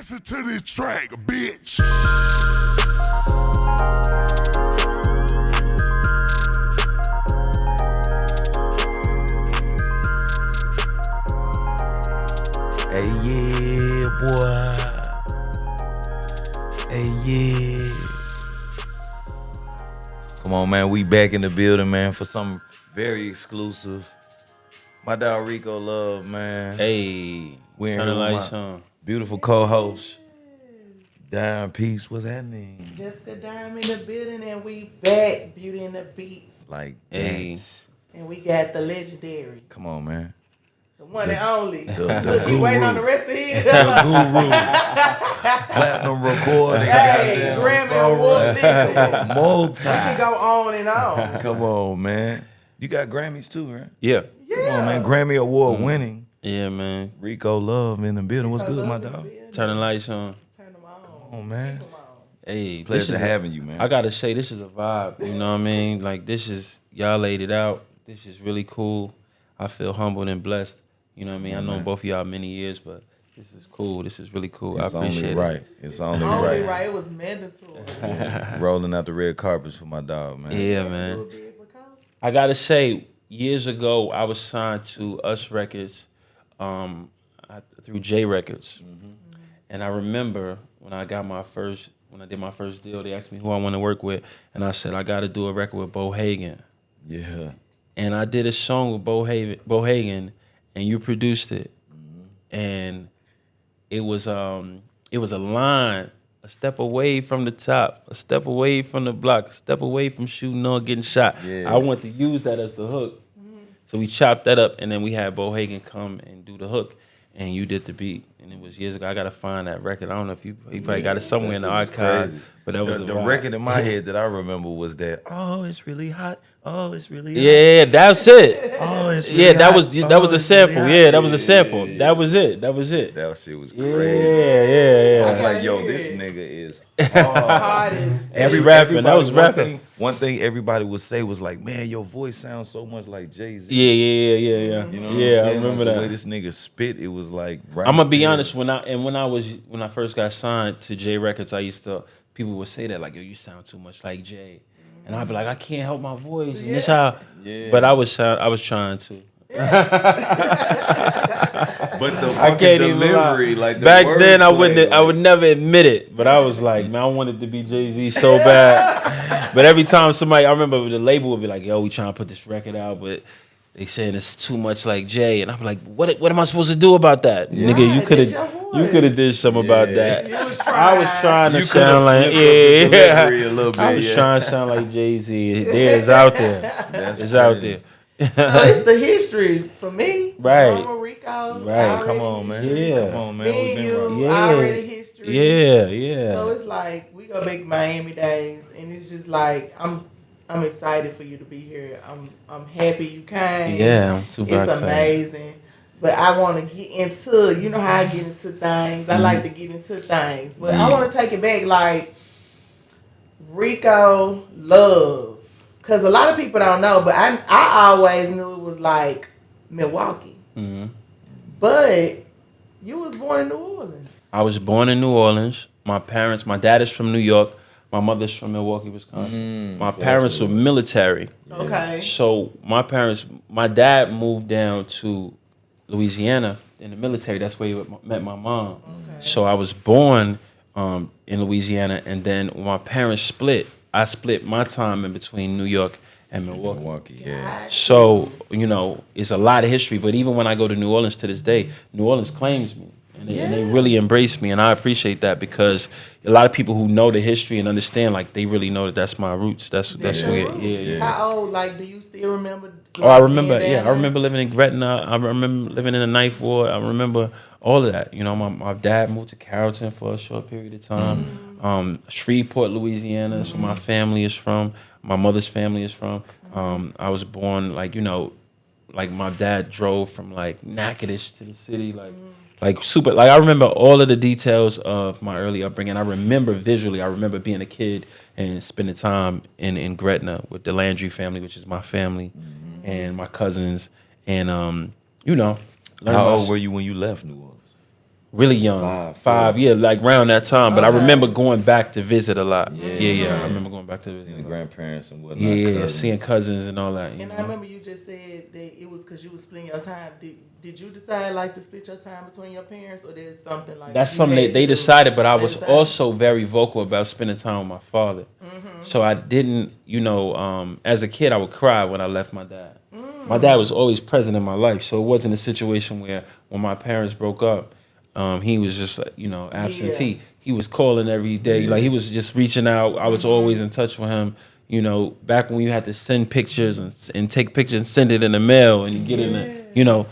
Listen to this track, bitch. Hey, yeah, boy. Hey, yeah. Come on, man. We back in the building, man, for something very exclusive. My dog Rico Love, man. Hey, We in turn here the with lights my on. beautiful co-host, Dime Peace. What's that name? Jessica Dime in the building, and we back. Beauty and the Beats. Like Hey. that. And we got the legendary, Come on, man. the one and only. The Look, he waiting on the guru. rest of his. The guru. Platinum recording. Hey, goddamn Grammy Awards, listen. Multi. We can go on and on. Come on, man. You got Grammys too, right? Yeah. Come on, man. Grammy Award winning. Yeah, man. Rico Love in the building. What's good, my dog? Turn the lights on. Turn them on. Come on, man. Come on. Hey, Pleasure having you, man. I gotta say, this is a vibe. You know what I mean? Like, this is, y'all laid it out. This is really cool. I feel humbled and blessed. You know what I mean? I know both of y'all many years, but this is cool. This is really cool. It's I appreciate only right. It's only Only right. right. It was mandatory. Rolling out the red carpets for my dog, man. Yeah, man. I gotta say, years ago, I was signed to Us Records through J Records. And I remember when I did my first deal, they asked me who I want to work with, and I said I got to do a record with Bo Hagen. Yeah. And I did a song with Bo Hagen, and you produced it, and it was a line, a step away from the top, a step away from the block, a step away from shooting or getting shot. Yeah. I want to use that as the hook, so we chopped that up, and then we had Bo Hagen come and do the hook. And you did the beat, and it was years ago. I gotta find that record. I don't know if you probably got it somewhere in the archive, but that was the record in my head that I remember was that. Oh, it's really hot. Oh, it's really hot. Yeah, that's it. Oh, it's really Yeah, that hot. was a it's sample. really hot. Yeah, that was a sample. That was it. That was it. That shit was Yeah, crazy. I was yeah. like, yo, hear this it. nigga is hard. Hardest. Every rapping. That was rapping. One thing everybody would say was like, man, your voice sounds so much like Jay-Z. Yeah. You know what I'm Yeah, I saying? remember like, the that. way this nigga spit, it was like right I'm gonna be there. honest. When I first got signed to J Records, people would say that like, yo, you sound too much like Jay, and I'd be like, I can't help my voice. And this how. Yeah. But I was trying to. But the I fucking can't even delivery, lie. like the Back then, I wordplay, would never admit it, but I was like, man, I wanted to be Jay-Z so bad. But every time I remember the label would be like, yo, we trying to put this record out, but they saying it's too much like Jay, and I'm like, what am I supposed to do about that, nigga? You could have did something about that. You was I was trying to You sound like flipped up the delivery a little bit. I was trying to sound like Jay-Z. It's out there. It's out there. So it's the history for me. Right. Drumma, Rico. Right. Come on, man. Yeah. Come on, man. Me We and been you, rocking. Yeah. already history. Yeah. So it's like we go back Miami days, and it's just like I'm excited for you to be here. I'm happy you came. Yeah, I'm super It's excited. amazing. But I want to get into, you know how I get into things. I like to get into things, but I want to take it back like Rico Love. Because a lot of people don't know, but I always knew it was like Milwaukee. Mm-hmm. But you was born in New Orleans. I was born in New Orleans. My dad is from New York. My mother's from Milwaukee, Wisconsin. My parents were military. Okay. So my dad moved down to Louisiana in the military. That's where he met my mom. Okay. So I was born in Louisiana, and then when my parents split, I split my time in between New York and Milwaukee. Yeah. So, it's a lot of history. But even when I go to New Orleans to this day, New Orleans claims me. And they really embrace me. And I appreciate that because a lot of people who know the history and understand, like, they really know that that's my roots. That's where, yeah. How old? Like, do you still remember? Oh, I remember, I remember living in Gretna. I remember living in the Ninth Ward. I remember all of that. My dad moved to Carrollton for a short period of time. Shreveport, Louisiana is where my family is from. My mother's family is from. I was born, like my dad drove from, like, Natchitoches to the city, super. Like, I remember all of the details of my early upbringing. I remember visually. I remember being a kid and spending time in Gretna with the Landry family, which is my family, and my cousins. And, How old were you when you left New Orleans? really young, 5, 4. yeah, like around that time. But I Okay. remember going back to visit a lot. Yeah. Yeah. I remember going back to visit. Seeing the grandparents and whatnot. Yeah, cousins. seeing cousins and all that. And I remember you just said that it was because you was splitting your time. Did you decide like to split your time between your parents, or there's something like That's you something had they to do? decided, but I They was decided. also very vocal about spending time with my father. So I didn't, as a kid, I would cry when I left my dad. My dad was always present in my life, so it wasn't a situation where when my parents broke up, he was just, absentee. Yeah. He was calling every day, like he was just reaching out. I was always in touch with him. Back when you had to send pictures and take pictures and send it in the mail and you get in the,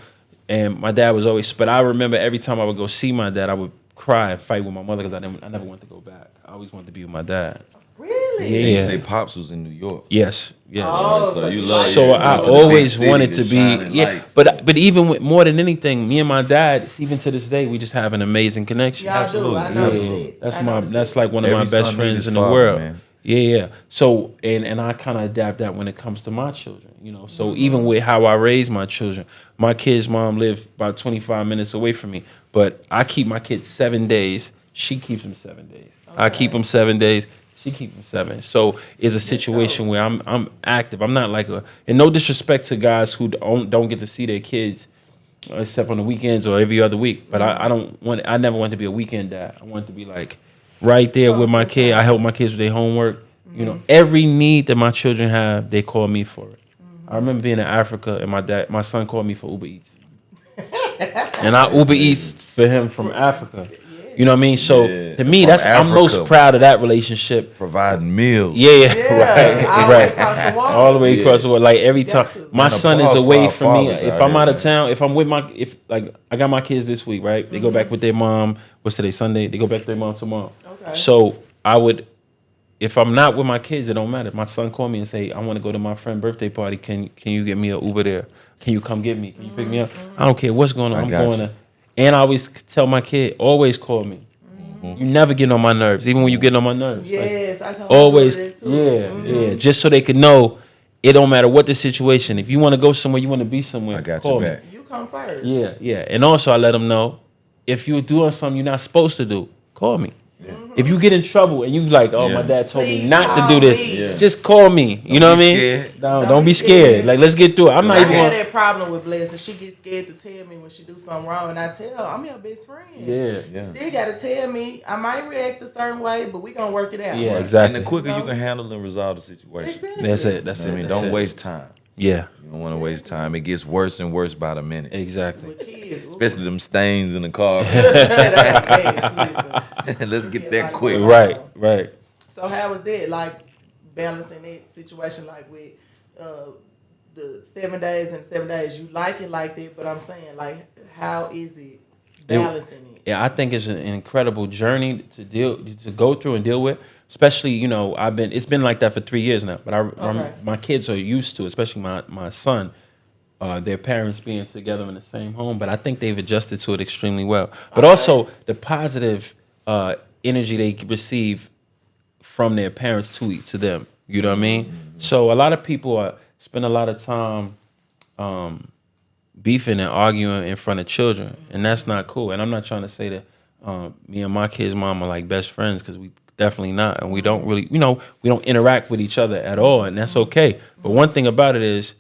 and my dad was always, but I remember every time I would go see my dad, I would cry and fight with my mother because I never wanted to go back. I always wanted to be with my dad. Really? Yeah. And you say Pops was in New York. Yes. Oh, So you love So you I went to the big always city wanted to be, shining lights. but even with, more than anything, me and my dad, even to this day, we just have an amazing connection. Y'all do. I noticed it. That's like one of my Every best son friends needs in his the father, world. man. Yeah. So and I kind of adapt that when it comes to my children. So even with how I raise my children, my kid's mom lived about 25 minutes away from me, but I keep my kids 7 days. She keeps them 7 days. I keep them 7 days. She keep them 7. So it's a situation where I'm active. I'm not like and no disrespect to guys who don't get to see their kids except on the weekends or every other week. But I never want to be a weekend dad. I want to be like right there with my kid. I help my kids with their homework. Every need that my children have, they call me for it. I remember being in Africa and my son called me for Uber Eats. And I Uber Eats for him from Africa. You know what I mean? So to me, From I'm most Africa. proud of that relationship. Providing meals. Yeah, Yeah, right. across the wall. All the way across the world. Like every time Got to. my And son is applause for away our from me. fathers If out I'm here, out of man. town, if I'm with I got my kids this week, right? They go back with their mom. What's today? Sunday. They go back to their mom tomorrow. Okay. So I would, if I'm not with my kids, it don't matter. My son called me and say, I want to go to my friend's birthday party. Can you get me an Uber there? Can you come get me? Can you pick me up? I don't care what's going on. I I'm got going you. to. And I always tell my kid, always call me. You never get on my nerves, even when you get on my nerves. Like, Yes, I told my always, brother that too. yeah. Just so they can know, it don't matter what the situation. If you want to go somewhere, you want to be somewhere, I got call your me. back. You come first. Yeah. And also, I let them know, if you're doing something you're not supposed to do, call me. If you get in trouble and you like, oh, my Yeah. dad told me Please not to call do this, me. Yeah. just call me. You know what be I mean? scared. No, Don't don't be be scared. scared. Like, let's get through it. I'm not I even had going. that problem with Blessing. She gets scared to tell me when she do something wrong, and I tell her, I'm your best friend. Yeah. You still got to tell me. I might react a certain way, but we gonna work it out. Yeah, And exactly. the quicker you can handle and resolve the situation. Exactly. That's it. That's I it. mean, That's don't it. waste time. Yeah, You don't want to waste time. It gets worse and worse by the minute. exactly. With kids, ooh. Especially them stains in the car. Listen. Let's get that quick. Right. So how was that like balancing that situation like with the 7 days and 7 days? You like it like that, but I'm saying like how is it balancing it? Yeah, I think it's an incredible journey to go through and deal with. Especially, it's been like that for 3 years now. But my kids are used to, especially my son, their parents being together in the same home. But I think they've adjusted to it extremely well. But also the positive energy they receive from their parents to them. You know what I mean? So a lot of people spend a lot of time beefing and arguing in front of children, and that's not cool. And I'm not trying to say that me and my kid's mom are like best friends, because we definitely not, and we don't really, we don't interact with each other at all, and that's okay. But one thing about it is,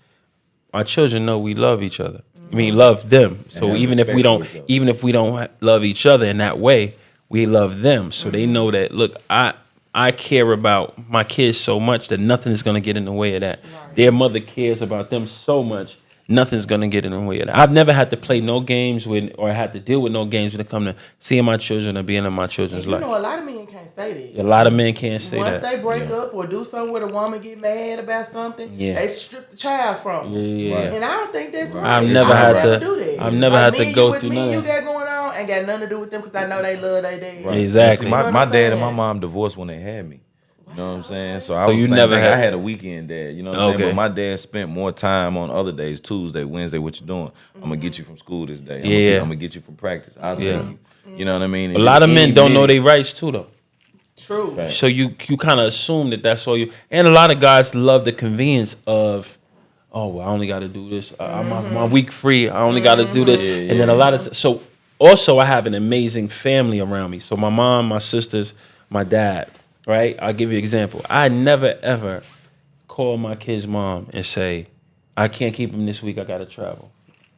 our children know we love each other. I mean, love them. So have even if we respect for each other. even if we don't love each other in that way, we love them. So they know that, look, I care about my kids so much that nothing is going to get in the way of that. Right. Their mother cares about them so much, nothing's going to get in the way of that. I've never had to play no games or had to deal with no games when it comes to seeing my children or being in my children's You life. know, a lot of men can't say that. A lot of men can't say Once that. they break up or do something where a woman get mad about something, Yeah. they strip the child from them. Yeah. And I don't think that's right. I've I never would had rather to- do that. I've never Like, had me to and go you with through me none and of you got going on, ain't got nothing to do with them because I know they love their dad. Right. Exactly. See, You know my what I'm dad and my saying? mom divorced when they had me. You know what I'm saying? So I So was you same never thing. had- I had a weekend dad. You know what I'm saying? Okay. But my dad spent more time on other days, Tuesday, Wednesday. What you doing? I'm gonna get you from school this day. Yeah. I'm gonna get you from practice. I'll Yeah. take you. You know what I mean? A lot of men don't know their rights too, though. True. Fact. So you kind of assume that that's all you. And a lot of guys love the convenience of, oh, well, I only got to do this. I'm my week free. I only got to do this. Yeah, And then a lot of so also I have an amazing family around me. So my mom, my sisters, my dad, right? I'll give you an example. I never ever call my kid's mom and say, I can't keep him this week, I gotta travel.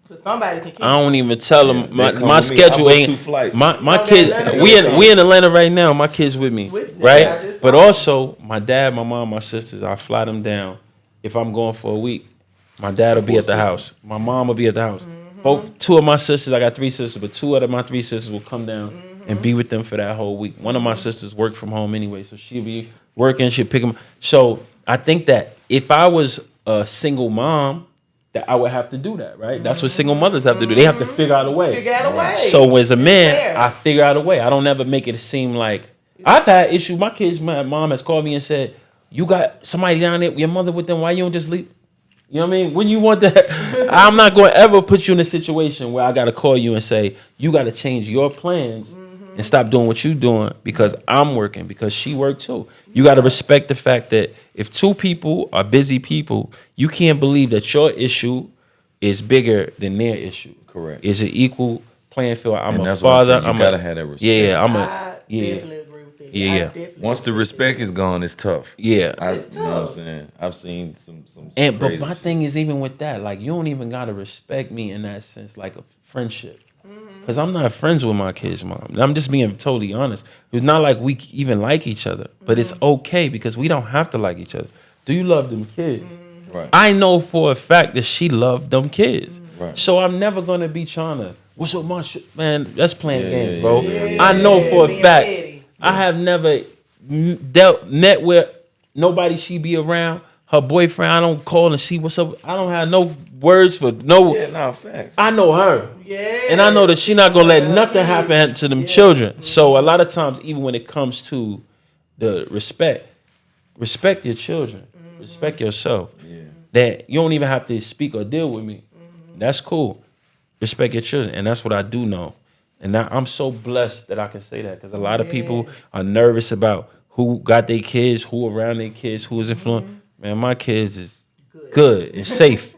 Cause somebody can keep. I don't even tell Yeah, them they come my with me. I schedule book ain't 2 flights. my Oh, kids. that Atlanta We in is Atlanta right now. My kids with me, With them, right? I just But saw them. also my dad, my mom, my sisters. I fly them down. If I'm going for a week, my dad will be at the Support house. My mom will be at the house. Both 2 of my sisters. I got 3 sisters, but 2 out of my 3 sisters will come down and be with them for that whole week. One of my sisters worked from home anyway, so she'll be working. She'll pick them. So I think that if I was a single mom, that I would have to do that, right? That's what single mothers have to do. They have to figure out a way. Figure out a way. So as a It's man, fair. I figure out a way. I don't ever make it seem like I've had issues. My kids, my mom has called me and said, "You got somebody down there, your mother with them. Why you don't just leave?" You know what I mean? When you want that, I'm not going to ever put you in a situation where I got to call you and say, you got to change your plans and stop doing what you're doing because I'm working, because she worked too. You got to respect the fact that if 2 people are busy people, you can't believe that your issue is bigger than their issue. Correct. It's an equal playing field. I'm And a that's what I'm father. saying. You I'm gotta a, have that respect. Yeah, I'm I a, yeah. definitely agree with that. Yeah, I yeah. definitely Once the agree with respect that. is gone, it's tough. Yeah. It's You know what I'm tough. saying? I've seen some And but crazy my shit. thing is, even with that, like, you don't even gotta respect me in that sense, like a friendship, because I'm not friends with my kid's mom. I'm just being totally honest. It's not like we even like each other, but it's okay because we don't have to like each other. Do you love them kids? Right. I know for a fact that she loved them kids, Right. so I'm never gonna be trying to. What's up, my shit, man? That's playing Yeah, games, yeah, bro. yeah, yeah, I know for a being fact. petty. I have never met with nobody she be around. Her boyfriend, I don't call and see what's up. I don't have no words for no. Yeah, no, facts. I know her. Yeah. And I know that she not gonna let nothing Yeah. happen to them children. So a lot of times, even when it comes to the respect your children, respect yourself. Yeah. That you don't even have to speak or deal with me. That's cool. Respect your children, and that's what I do know. And now I'm so blessed that I can say that, because a lot of people Yes. are nervous about who got their kids, who around their kids, who is influenced. Man, my kids is good and safe.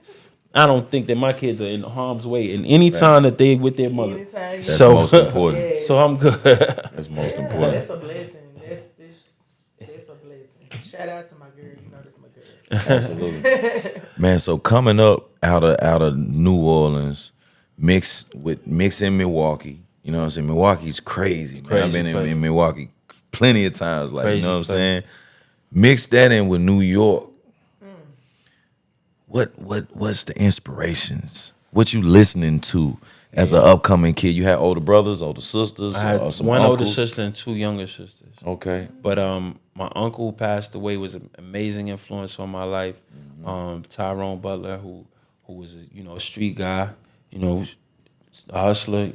I don't think that my kids are in harm's way in any time that they with their mother. Anytime. That's So- most important. Yeah. So I'm good. That's most important. That's a blessing. That's a blessing. Shout out to my girl. You know that's my girl. Absolutely. Man, so coming up out of New Orleans, mixed in Milwaukee. You know what I'm saying? Milwaukee's crazy, man. I've Crazy been place. in Milwaukee plenty of times, like, Crazy you know what I'm place. saying? Mix that in with New York. What's the inspirations? What you listening to as an upcoming kid? You had older brothers, older sisters, I had or some one older uncles? sister and 2 younger sisters. Okay. But my uncle who passed away was an amazing influence on my life. Tyrone Butler, who was a street guy, a hustler,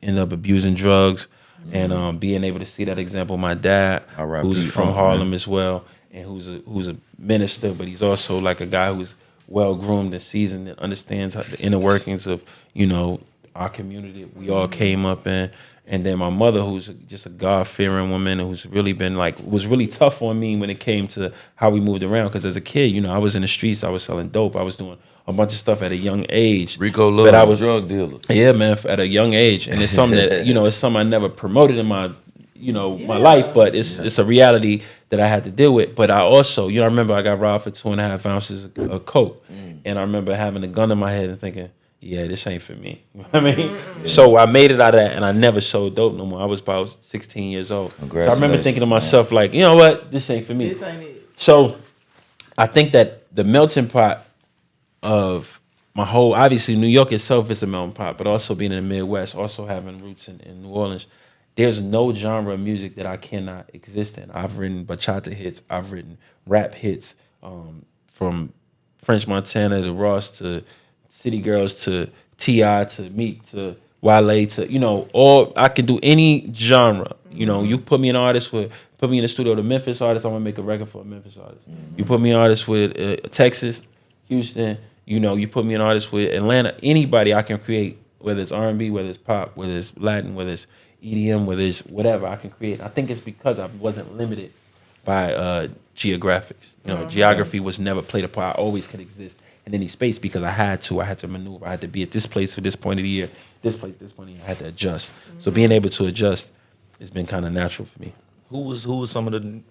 ended up abusing drugs, and being able to see that example. My dad, R.I.P. who's from Uncle, Harlem man. as well, and who's a minister, but he's also like a guy who's well groomed and seasoned and understands the inner workings of our community we all came up in. And then my mother, who's just a God-fearing woman, who's really been was really tough on me when it came to how we moved around. Because as a kid, I was in the streets, I was selling dope, I was doing a bunch of stuff at a young age. Rico Love, But I was drug dealer. Yeah, man, at a young age, and it's something that it's something I never promoted in my my life, but it's a reality that I had to deal with. But I also, I remember I got robbed for 2.5 ounces of coke, and I remember having a gun in my head and thinking, yeah, this ain't for me. You know what I mean? So I made it out of that, and I never sold dope no more. I was about 16 years old. So I remember Congratulations, thinking to myself, like, you know what? This ain't for me. This ain't it. So I think that the melting pot of my whole, obviously New York itself is a melting pot, but also being in the Midwest, also having roots in New Orleans, there's no genre of music that I cannot exist in. I've written bachata hits, I've written rap hits, from French Montana to Ross to City Girls to T.I. to Meek to Wale to, all I can do any genre. You put me an artist put me in the studio with a Memphis artist, I'm gonna make a record for a Memphis artist. You put me an artist with Texas, Houston, you put me an artist with Atlanta, anybody I can create, whether it's R&B, whether it's pop, whether it's Latin, whether it's EDM, whether it's whatever I can create. I think it's because I wasn't limited by geographics. Geography was never played a part. I always could exist in any space because I had to maneuver. I had to be at this place for this point of the year, this point of the year. I had to adjust. So being able to adjust has been kind of natural for me. Who was some of the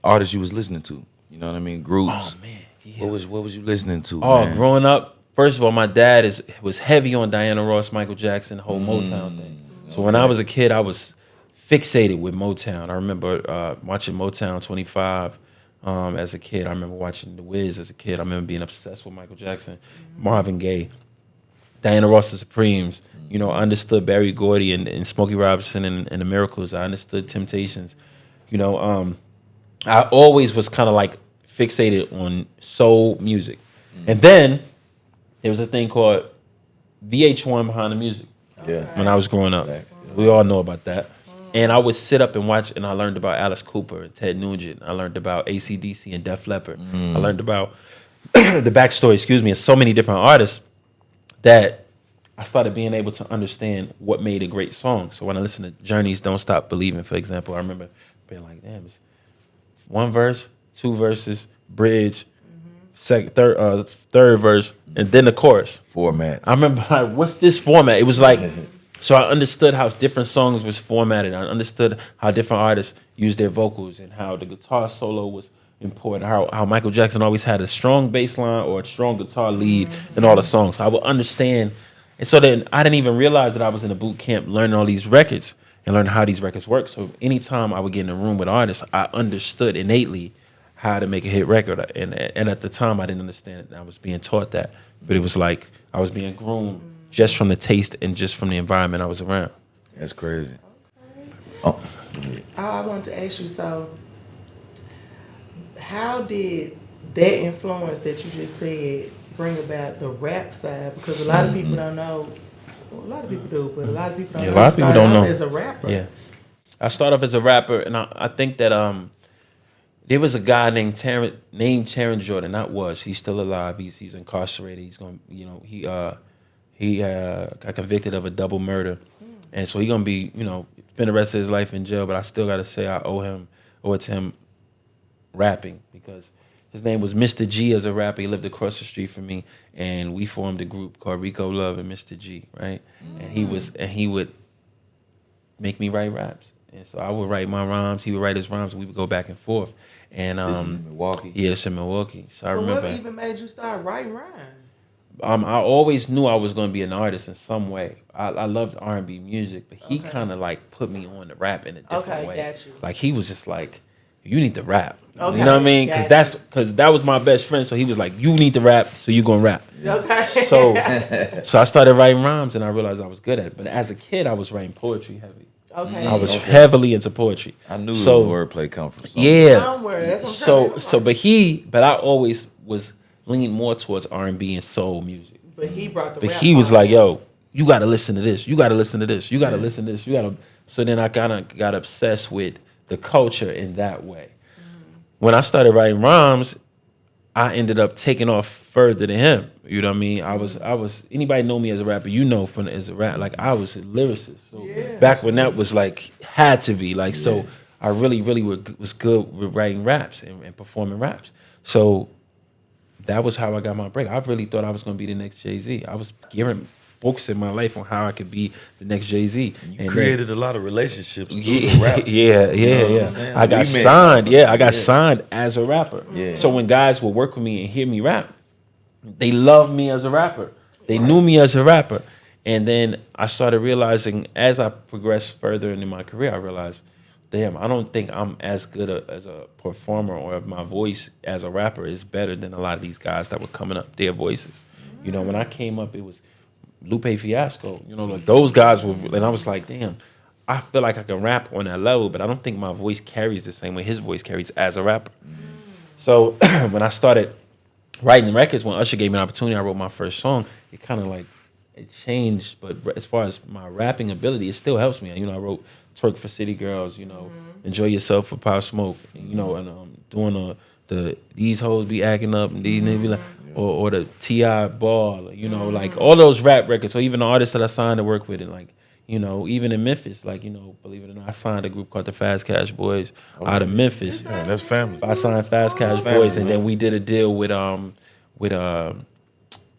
artists you was listening to? You know what I mean? Groups. Oh man, yeah. What was you listening to? Oh, man? growing up, first of all, my dad was heavy on Diana Ross, Michael Jackson, the whole Motown thing. So when I was a kid, I was fixated with Motown. I remember watching Motown 25 as a kid. I remember watching The Wiz as a kid. I remember being obsessed with Michael Jackson, Marvin Gaye, Diana Ross, the Supremes. You know, I understood Barry Gordy and Smokey Robinson and the Miracles. I understood Temptations. You know, I always was kind of like fixated on soul music. And then there was a thing called VH1 Behind the Music. Yeah. When I was growing up. We all know about that. And I would sit up and watch, and I learned about Alice Cooper and Ted Nugent. I learned about AC/DC and Def Leppard. I learned about the backstory, and so many different artists that I started being able to understand what made a great song. So when I listen to Journey's Don't Stop Believing, for example, I remember being like, damn, it's one verse, two verses, bridge, third verse, and then the chorus. Format. I remember like, what's this format? It was like, so I understood how different songs was formatted. I understood how different artists used their vocals and how the guitar solo was important. How Michael Jackson always had a strong bass line or a strong guitar lead in all the songs. So I would understand. And so then I didn't even realize that I was in a boot camp learning all these records and learning how these records work. So anytime I would get in a room with artists, I understood innately how to make a hit record. And at the time, I didn't understand it. I was being taught that. But it was like I was being groomed just from the taste and just from the environment I was around. That's crazy. Oh, I wanted to ask you, so how did that influence that you just said bring about the rap side? Because a lot of people don't know. Well, a lot of people do, but a lot of people don't know. A lot of people don't know. As a rapper. Yeah. I started off as a rapper, and I think that there was a guy named Terrence Jordan. He's still alive. He's incarcerated. He's going, he got convicted of a double murder, and so he's gonna be, spend the rest of his life in jail. But I still gotta say I owe it to him rapping, because his name was Mr. G as a rapper. He lived across the street from me, and we formed a group called Rico Love and Mr. G, right? And he would make me write raps. And so I would write my rhymes, he would write his rhymes, and we would go back and forth. And This is in Milwaukee. Yeah, it's in Milwaukee. So I But remember. what even made you start writing rhymes? I always knew I was going to be an artist in some way. I loved R&B music, but he kind of like put me on to rap in a different way. Got you. Like he was just like, you need to rap. Okay, You know what I mean? got Because that was my best friend. So he was like, you need to rap, so you gonna rap. Okay. So I started writing rhymes, and I realized I was good at it. But as a kid, I was writing poetry heavy. Okay. I was heavily into poetry. I knew So- the wordplay come from somewhere. Yeah. Somewhere. That's what I'm trying to But I always was leaning more towards R&B and soul music. But he brought the But rap he was part. like, yo, you got to listen to this. You got to listen to this. You got to listen to this. You got to. So then I kind of got obsessed with the culture in that way. When I started writing rhymes, I ended up taking off further than him. You know what I mean? I was anybody know me as a rapper, as a rap, like I was a lyricist. So back when that was like, had to be like, so I really was good with writing raps and performing raps. So that was how I got my break. I really thought I was going to be the next Jay-Z. I was focusing my life on how I could be the next Jay-Z. You created a lot of relationships through Yeah, the rap. yeah. I got signed. I got signed as a rapper. Yeah. So when guys would work with me and hear me rap, they loved me as a rapper. They knew me as a rapper. And then I started realizing, as I progressed further into my career, I realized, damn, I don't think I'm as good as a performer, or my voice as a rapper is better than a lot of these guys that were coming up, their voices. When I came up, it was Lupe Fiasco, like those guys were, and I was like, damn, I feel like I can rap on that level, but I don't think my voice carries the same way his voice carries as a rapper. So when I started writing records, when Usher gave me an opportunity, I wrote my first song. It kind of like, it changed, but as far as my rapping ability, it still helps me. I wrote Twerk for City Girls, Enjoy Yourself for Pop Smoke, and doing the These Hoes Be Acting Up, and these niggas be like, or the T.I. Ball, like all those rap records. So even the artists that I signed to work with, and like, even in Memphis, like, believe it or not, I signed a group called the Fast Cash Boys out of Memphis. Yeah, that's family. I signed Fast Cash Boys, and then we did a deal with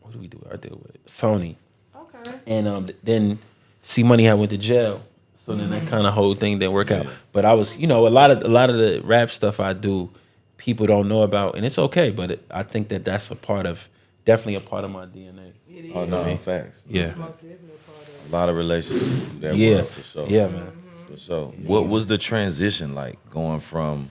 what do we do? I deal with Sony. Okay. And then C Money had went to jail. So then that kind of whole thing didn't work out. But I was, a lot of the rap stuff I do, people don't know about, and it's okay. But I think that's definitely a part of my DNA. It is. Oh no, facts. Yeah. It's most definitely a part of A lot of relationships do that Yeah. well, for sure. Yeah, man. For sure. What was the transition like going from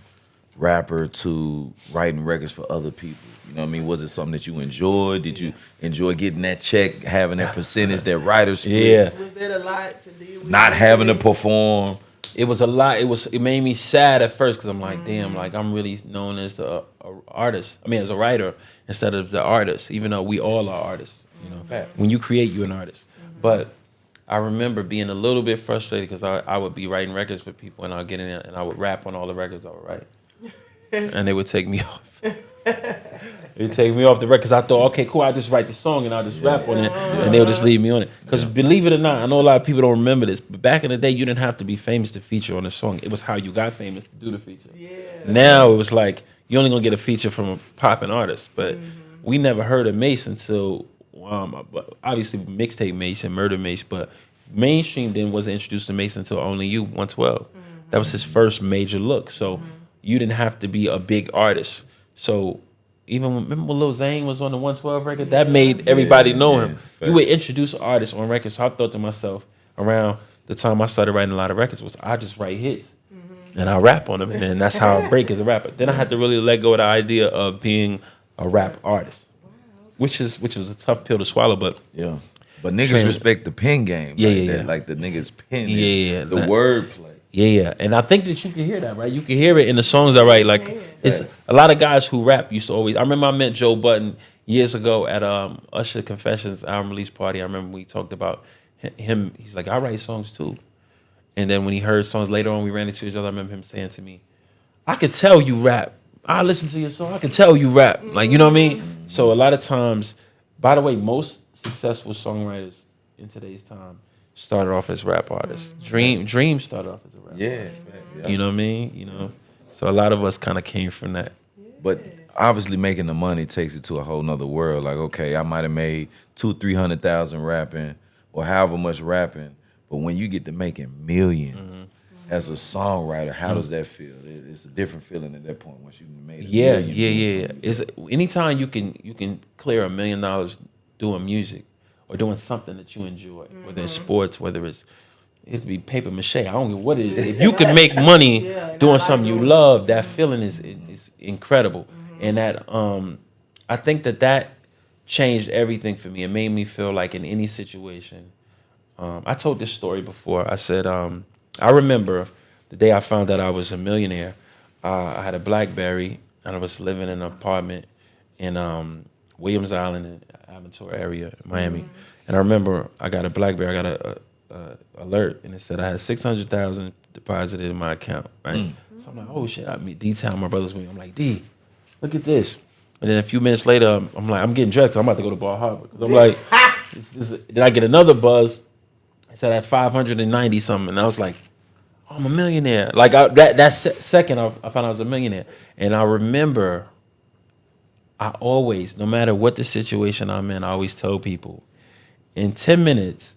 rapper to writing records for other people? You know what I mean? Was it something that you enjoyed? Did you enjoy getting that check, having that percentage, that writer's split? Yeah. Was that a lot to deal with? Not having to perform. It was a lot. It made me sad at first because I'm like, damn, like I'm really known as a artist. I mean, as a writer instead of the artist. Even though we all are artists, When you create, you're an artist. But I remember being a little bit frustrated because I would be writing records for people and I'd get in there and I would rap on all the records I would write, and they would take me off. They'd take me off the record because I thought, okay, cool, I'll just write the song and I'll just rap on it, and they'll just leave me on it. Because believe it or not, I know a lot of people don't remember this, but back in the day, you didn't have to be famous to feature on a song. It was how you got famous to do the feature. Yeah. Now it was like you're only gonna get a feature from a popping artist, but we never heard of Mace until obviously mixtape Mace and Murder Mace, but mainstream then wasn't introduced to Mace until Only You 112. That was his first major look. So you didn't have to be a big artist. So even remember when Lil Zane was on the 112 record, that made everybody know him. You would introduce artists on records. So I thought to myself around the time I started writing a lot of records was I just write hits and I rap on them, and then that's how I break as a rapper. Then I had to really let go of the idea of being a rap artist, which is a tough pill to swallow, but Yeah. But niggas respect the pen game. Like the niggas pen is the wordplay. Yeah. And I think that you can hear that, right? You can hear it in the songs I write. Like it's a lot of guys who rap used to always. I remember I met Joe Budden years ago at Usher Confessions album release party. I remember we talked about him. He's like, I write songs too. And then when he heard songs later on, we ran into each other. I remember him saying to me, I could tell you rap. I listen to your song. I can tell you rap. Like, you know what I mean? So a lot of times, by the way, most successful songwriters in today's time started off as rap artists. Dream started off as a rap artist. Yeah. You know what I mean? So a lot of us kind of came from that. But obviously making the money takes it to a whole nother world. Like, okay, I might have made 200,000-300,000 rapping or however much rapping, but when you get to making millions as a songwriter, how does that feel? It's a different feeling at that point once you made a million. Yeah. It's anytime you can clear $1 million doing music or doing something that you enjoy, whether it's sports, whether it'd be paper mache. I don't know what it is. If you can make money doing something you love, that feeling is incredible. And that I think that changed everything for me. It made me feel like in any situation. I told this story before. I said I remember the day I found out I was a millionaire. I had a BlackBerry and I was living in an apartment in Williams Island, in Aventura area, Miami. And I remember I got a BlackBerry. I got a alert, and it said I had 600,000 deposited in my account. Right. So I'm like, oh shit! I meet D-Town, my brother's with me. I'm like, D, look at this. And then a few minutes later, I'm like, I'm getting dressed. I'm about to go to Bar Harbor. I'm like, then I get another buzz. It said I had 590 something, and I was like, oh, I'm a millionaire. Like second, I found I was a millionaire, and I remember. I always, no matter what the situation I'm in, I always tell people, in 10 minutes,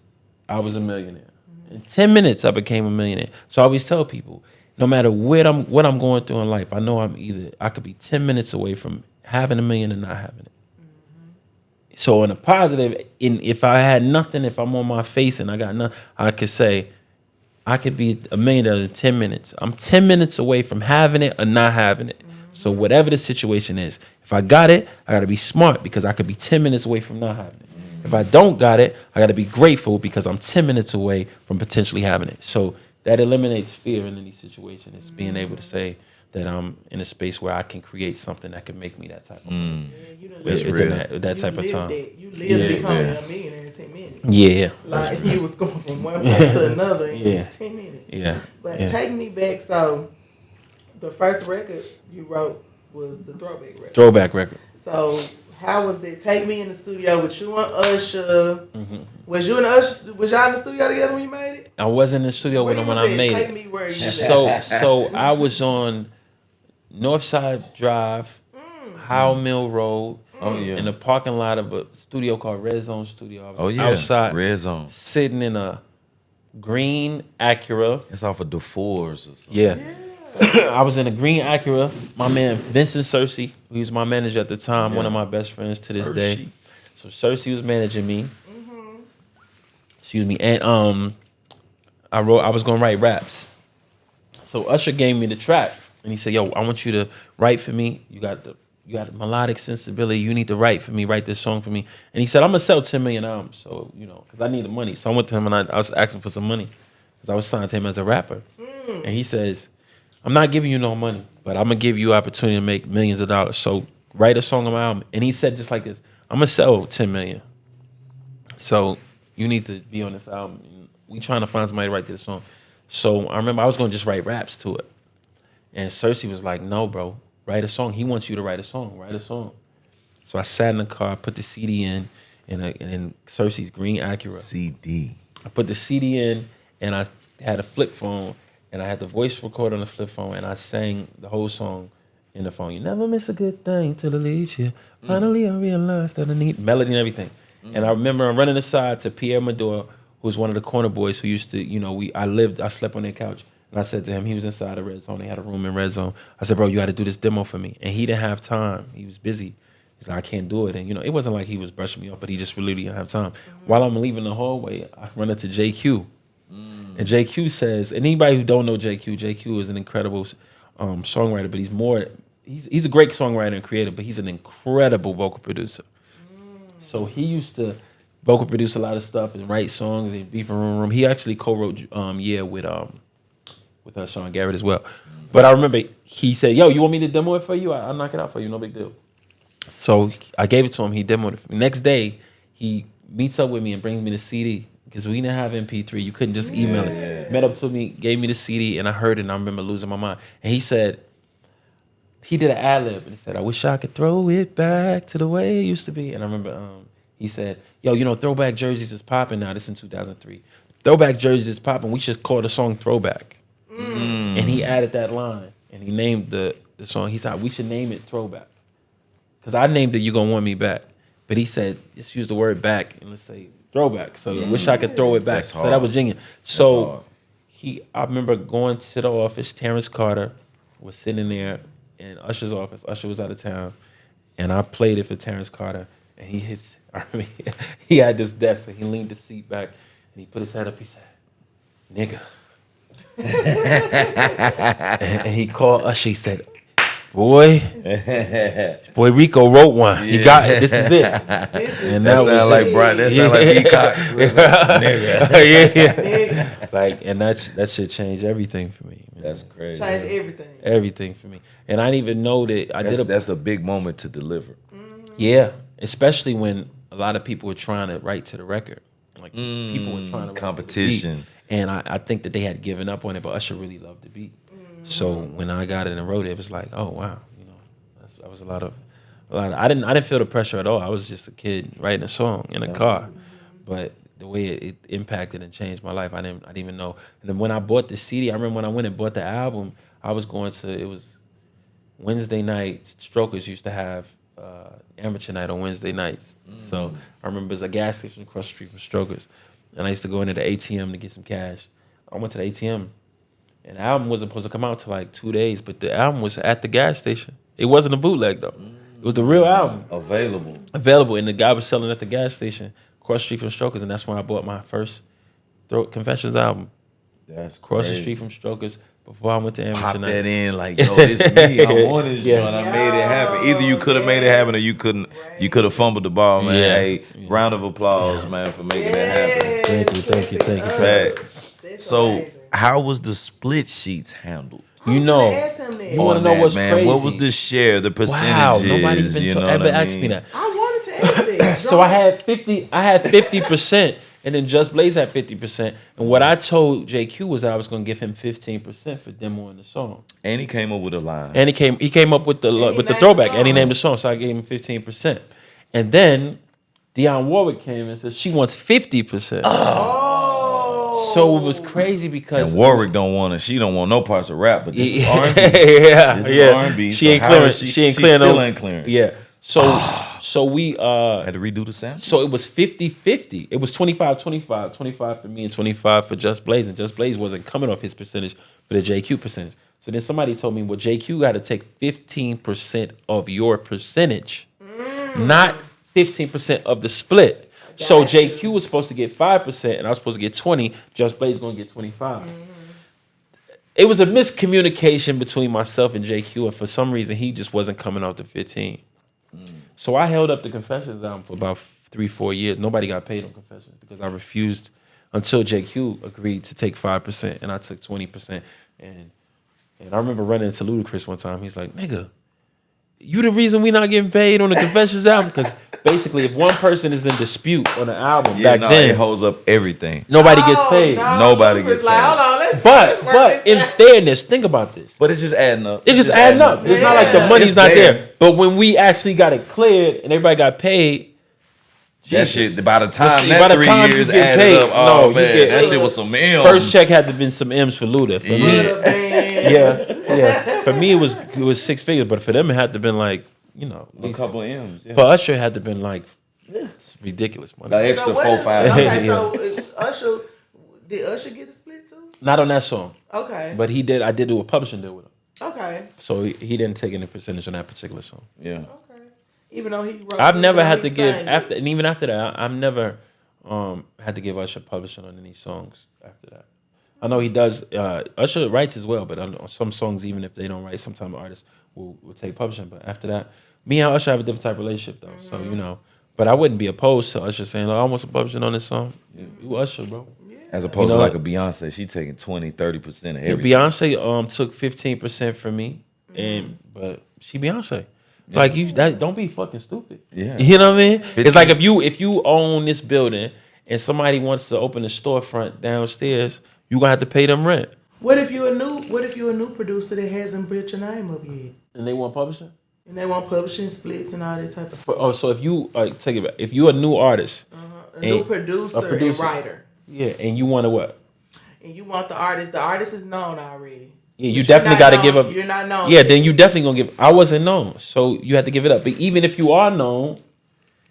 I was a millionaire. In 10 minutes, I became a millionaire. So I always tell people, no matter what I'm going through in life, I know I could be 10 minutes away from having $1 million and not having it. So in a positive, if I had nothing, if I'm on my face and I got nothing, I could say, I could be a millionaire in 10 minutes. I'm 10 minutes away from having it or not having it. So whatever the situation is, if I got it, I got to be smart because I could be 10 minutes away from not having it. If I don't got it, I got to be grateful because I'm 10 minutes away from potentially having it. So that eliminates fear in any situation. It's being able to say that I'm in a space where I can create something that can make me that type of money. That's real. That type of time. You lived becoming a millionaire in 10 minutes. Yeah. Like you was going from one place to another in 10 minutes. Yeah. But take me back. So the first record you wrote was the Throwback record. Throwback record. So how was that? Take me in the studio with you and Usher. Was you and Usher? Was y'all in the studio together when you made it? I wasn't in the studio with him when I made Take it. me where you was So I was on Northside Drive, Howell Mill Road, Oh yeah. in the parking lot of a studio called Red Zone Studio. I was Oh yeah. outside, Red Zone. sitting in a green Acura. It's off of DeForest or something. Yeah. I was in a green Acura. My man Vincent Cersei, who was my manager at the time, one of my best friends to this day. So Cersei was managing me. Excuse me. And I was gonna write raps. So Usher gave me the track and he said, "Yo, I want you to write for me. You got a melodic sensibility. You need to write for me, write this song for me." And he said, "I'm gonna sell 10 million albums, so because I need the money." So I went to him and I was asking for some money because I was signed to him as a rapper. And he says, "I'm not giving you no money, but I'm gonna give you opportunity to make millions of dollars. So write a song on my album." And he said just like this, "I'm gonna sell 10 million. So you need to be on this album. We trying to find somebody to write this song." So I remember I was gonna just write raps to it. And Cersei was like, "No, bro, write a song. He wants you to write a song. Write a song." So I sat in the car, put the CD in Cersei's green Acura. CD. I put the CD in, and I had a flip phone, and I had the voice recorder on the flip phone, and I sang the whole song in the phone. "You never miss a good thing till it leaves you. Finally, I realized that I need melody and everything." And I remember running aside to Pierre Mador, who was one of the corner boys who used to, I slept on their couch. And I said to him, he was inside the Red Zone. They had a room in Red Zone. I said, "Bro, you got to do this demo for me." And he didn't have time. He was busy. He's like, "I can't do it." And, it wasn't like he was brushing me off, but he just really didn't have time. While I'm leaving the hallway, I run into JQ. And JQ says, and anybody who don't know JQ is an incredible songwriter, but he's a great songwriter and creator, but he's an incredible vocal producer. So he used to vocal produce a lot of stuff and write songs and be from Room. He actually co-wrote with Sean Garrett as well. But I remember he said, "Yo, you want me to demo it for you? I'll knock it out for you, no big deal." So I gave it to him. He demoed it for me. Next day, he meets up with me and brings me the CD because we didn't have MP3. You couldn't just email it. Met up to me, gave me the CD, and I heard it, and I remember losing my mind. And he said, he did an ad-lib, and he said, "I wish I could throw it back to the way it used to be." And I remember he said, "Yo, Throwback Jerseys is popping now." This is in 2003. "Throwback Jerseys is popping. We should call the song Throwback." And he added that line, and he named the song. He said, "We should name it Throwback." Because I named it You Gonna Want Me Back. But he said, "Let's use the word back and let's say throwback." So I wish I could throw it back. That's So hard. that was genius. So I remember going to the office. Terrence Carter was sitting there in Usher's office. Usher was out of town. And I played it for Terrence Carter. And he had this desk, and he leaned the seat back, and he put his head up. He said, "Nigga." and he called Usher. He said, Boy, Rico wrote one. He got it. This is it." And That sound like Brian. That sound like B. Cox. Yeah. Like, and that shit changed everything for me. Man. That's crazy. Change everything. Everything for me. And I didn't even know that That's a big moment to deliver. Yeah, especially when a lot of people were trying to write to the record. Like people were trying to competition. write to the beat. And I think that they had given up on it, but Usher really loved the beat. So when I got it and wrote it, it was like, oh wow, that was a lot of. I didn't feel the pressure at all. I was just a kid writing a song in a car, but the way it impacted and changed my life, I didn't even know. And then when I bought the CD, I remember when I went and bought the album, I was going to. It was Wednesday night. Strokers used to have amateur night on Wednesday nights. So I remember there's a gas station across the street from Strokers, and I used to go into the ATM to get some cash. I went to the ATM. And the album wasn't supposed to come out till like 2 days, but the album was at the gas station. It wasn't a bootleg though. It was the real album. Available. And the guy was selling at the gas station across the street from Strokers, and that's when I bought my first Throat Confessions album. That's across crazy. the street from Strokers before I went to Amateur Pop Night. that in like, yo, this is me. I want this Yeah. joint. I made it happen. Either you could have made it happen or you couldn't. You could have fumbled the ball, man. Yeah. Hey, round of applause, man, for making that happen. Thank you. Facts. That's So, amazing. how was the split sheets handled? You know, Ask him that. you want to On know that, what's man? crazy? What was the share, the Wow, percentages? nobody even you know ever what I asked me mean? that. I wanted to ask that. So I had 50%, and then Just Blaze had 50%. And what I told JQ was that I was going to give him 15% for demoing the song. And he came up with a line. And he came up with the named throwback, the and he song. named the song. So I gave him 15%. And then Dionne Warwick came and said she wants 50%. So it was crazy because And Warwick she don't want no parts of rap, but this is R&B. yeah, This is R&B. She ain't clearing. She ain't clearing. Still ain't clearing. Yeah. So So we Had to redo the sample. so it was 50-50. It was 25-25, 25 for me and 25 for Just Blaze. And Just Blaze wasn't coming off his percentage, but a JQ percentage. So then somebody told me, well, JQ got to take 15% of your percentage, not 15% of the split. So JQ was supposed to get 5%, and I was supposed to get 20. Just Blaze going to get 25. It was a miscommunication between myself and JQ, and for some reason, he just wasn't coming off the 15. So I held up the Confessions album for about 3-4 years. Nobody got paid on Confessions because I refused until JQ agreed to take 5%, and I took 20%. And I remember running into Ludacris one time. He's like, nigga, you the reason we not getting paid on the Confessions album? Because basically, if one person is in dispute on the album then, it holds up everything. nobody gets paid. Nobody gets like, paid. hold on, let's But work in this out. fairness, think about this. But it's just adding up. It's just adding up. It's not like the money's It's not there. there. But when we actually got it cleared and everybody got paid, That Jesus. shit, by the time By that the 3 time you years get added paid, up, oh you man, get- that shit was some M's. first check had to been some M's for Luda. For me, Yeah. yeah. For me, it was 6 figures, but for them, it had to been like, you know, at A least- couple of M's. Yeah. For Usher, it had to been like it's ridiculous money. Like extra what 4, is- 5. Okay, Yeah. so Usher, did Usher get a split too? Not on that song, Okay. but he did. I did do a publishing deal with him, Okay. so he didn't take any percentage on that particular song. Yeah. Okay. Even though he wrote, I've never even had though to he give sang after, it. and even after that, I've never had to give Usher publishing on any songs after that. I know he does. Usher writes as well, but on some songs, even if they don't write, sometimes artists will take publishing. But after that, me and Usher have a different type of relationship, though. So you know, but I wouldn't be opposed to Usher saying, "Oh, I want some publishing on this song." You Usher, bro. As opposed You know, to like a Beyonce, she taking 20, 30% of everything. Beyonce took 15% from me, but she Beyonce. Like don't be fucking stupid. Yeah. You know what I mean? It's like if you own this building and somebody wants to open a storefront downstairs, you gonna have to pay them rent. What if you a new producer that hasn't built your name up yet, And they want publishing? and they want publishing splits and all that type of stuff? Oh, so if you take it back, if you're a new artist, A new producer and writer, yeah, and you want to what? and you want the artist is known already. Yeah, you But you're definitely not got to known- give up. You're not known. Yeah, yet. then you definitely gonna give. I wasn't known, so you had to give it up. But even if you are known,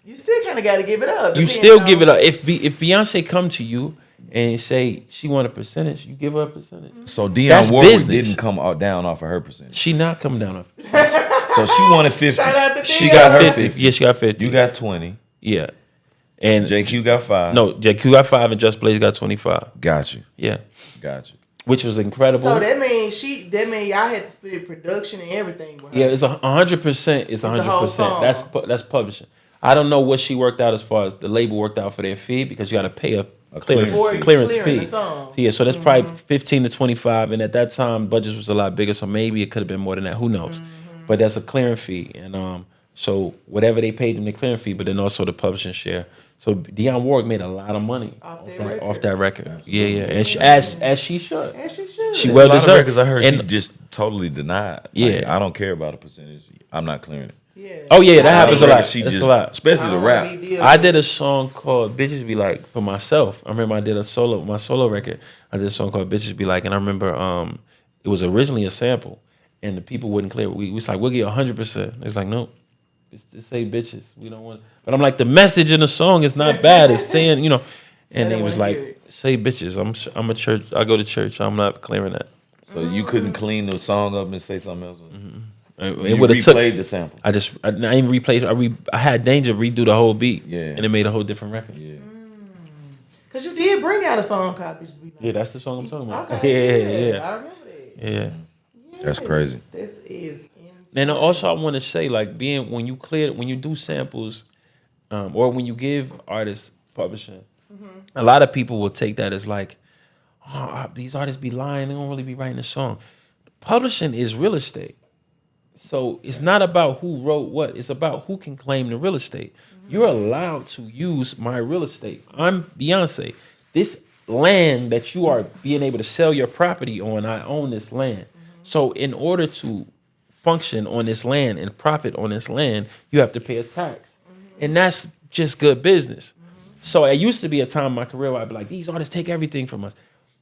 You still kind of got to give it up. you depending still on- give it up. If Beyonce come to you and say she want a percentage, you give her a percentage. So Dionne That's Warwick business. didn't come down off of her percentage. She not coming down off. So she wanted 50. Shout out to She Dionne. got her 50. 50. Yeah, she got 50. You got 20. Yeah, and JQ got 5. no, JQ got 5 and Just Blaze got 25. Got you. Yeah, Got you. which was incredible. So that means y'all had to split production and everything with her. Yeah, it's 100%. It's the whole 100%. song. That's publishing. I don't know what she worked out as far as the label worked out for their fee because you got to pay a clearance clearance fee. the song. So, yeah, so that's probably 15 to 25, and at that time budgets was a lot bigger, so maybe it could have been more than that. Who knows? But that's a clearance fee, and so whatever they paid them the clearance fee, but then also the publishing share. So Dionne Warwick made a lot of money off that record. Yeah, and she, as she should. And she should. She There's well a lot of deserved. records I heard she And- just totally denied. Like, Yeah. I don't care about a percentage. I'm not clearing it. Yeah. Oh yeah, that Some happens a records lot. She That's just, a lot. especially the rap. I did a song called "Bitches Be Like" for myself. I remember I did my solo record. I did a song called "Bitches Be Like," and I remember it was originally a sample, and the people wouldn't clear it. We was like, we'll get 100%. It's like, nope, it's say bitches. We don't want. But I'm like, the message in the song is not bad. It's saying, you know, and didn't they was wanna hear like, it. say bitches. I'm a church. I go to church. I'm not clearing that. So you couldn't clean the song up and say something else. It You would have took. replayed the sample. I even replayed. I had Danger redo the whole beat. Yeah. and it made a whole different record. Yeah. Because you did bring out a song called Bitches Be Like. Yeah, that's the song I'm talking about. Okay. Yeah. I remember that. Yeah. That's crazy. This is insane. And also, I want to say, like, when you do samples, or when you give artists publishing, a lot of people will take that as like, oh, these artists be lying. They don't really be writing a song. Publishing is real estate. So it's not about who wrote what. It's about who can claim the real estate. You're allowed to use my real estate. I'm Beyonce. This land that you are being able to sell your property on, I own this land. So in order to function on this land and profit on this land, you have to pay a tax. And that's just good business. So it used to be a time in my career where I'd be like, these artists take everything from us.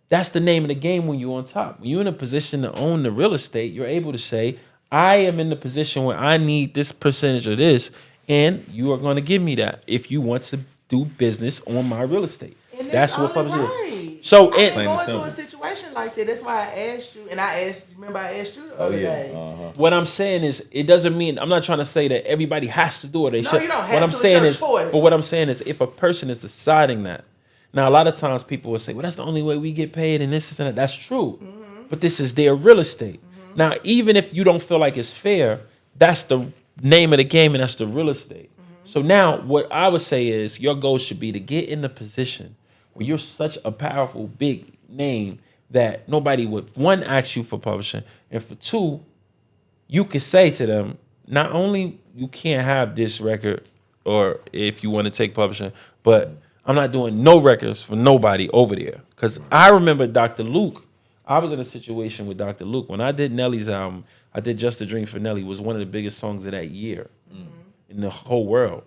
That's the name of the game when you're on top. When you're in a position to own the real estate, you're able to say, I am in the position where I need this percentage of this, and you are going to give me that if you want to do business on my real estate. And That's what only publishing right. is. So I've been Plain and going through simple. a situation like that. That's why I asked you, and I asked. Remember, I asked you the other day. what I'm saying is, it doesn't mean, I'm not trying to say that everybody has to do it. They No, should. you don't have what I'm to. It's saying your is, choice. but what I'm saying is, if a person is deciding that, now a lot of times people will say, well, that's the only way we get paid, and this is and that. That's true, but this is their real estate. Now, even if you don't feel like it's fair, that's the name of the game, and that's the real estate. So now, what I would say is, your goal should be to get in the position where you're such a powerful, big name that nobody would, one, ask you for publishing, and for two, you could say to them, not only you can't have this record, or if you want to take publishing, but I'm not doing no records for nobody over there. Because I remember Dr. Luke, I was in a situation with Dr. Luke. When I did Nelly's album, I did Just a Dream for Nelly, was one of the biggest songs of that year in the whole world.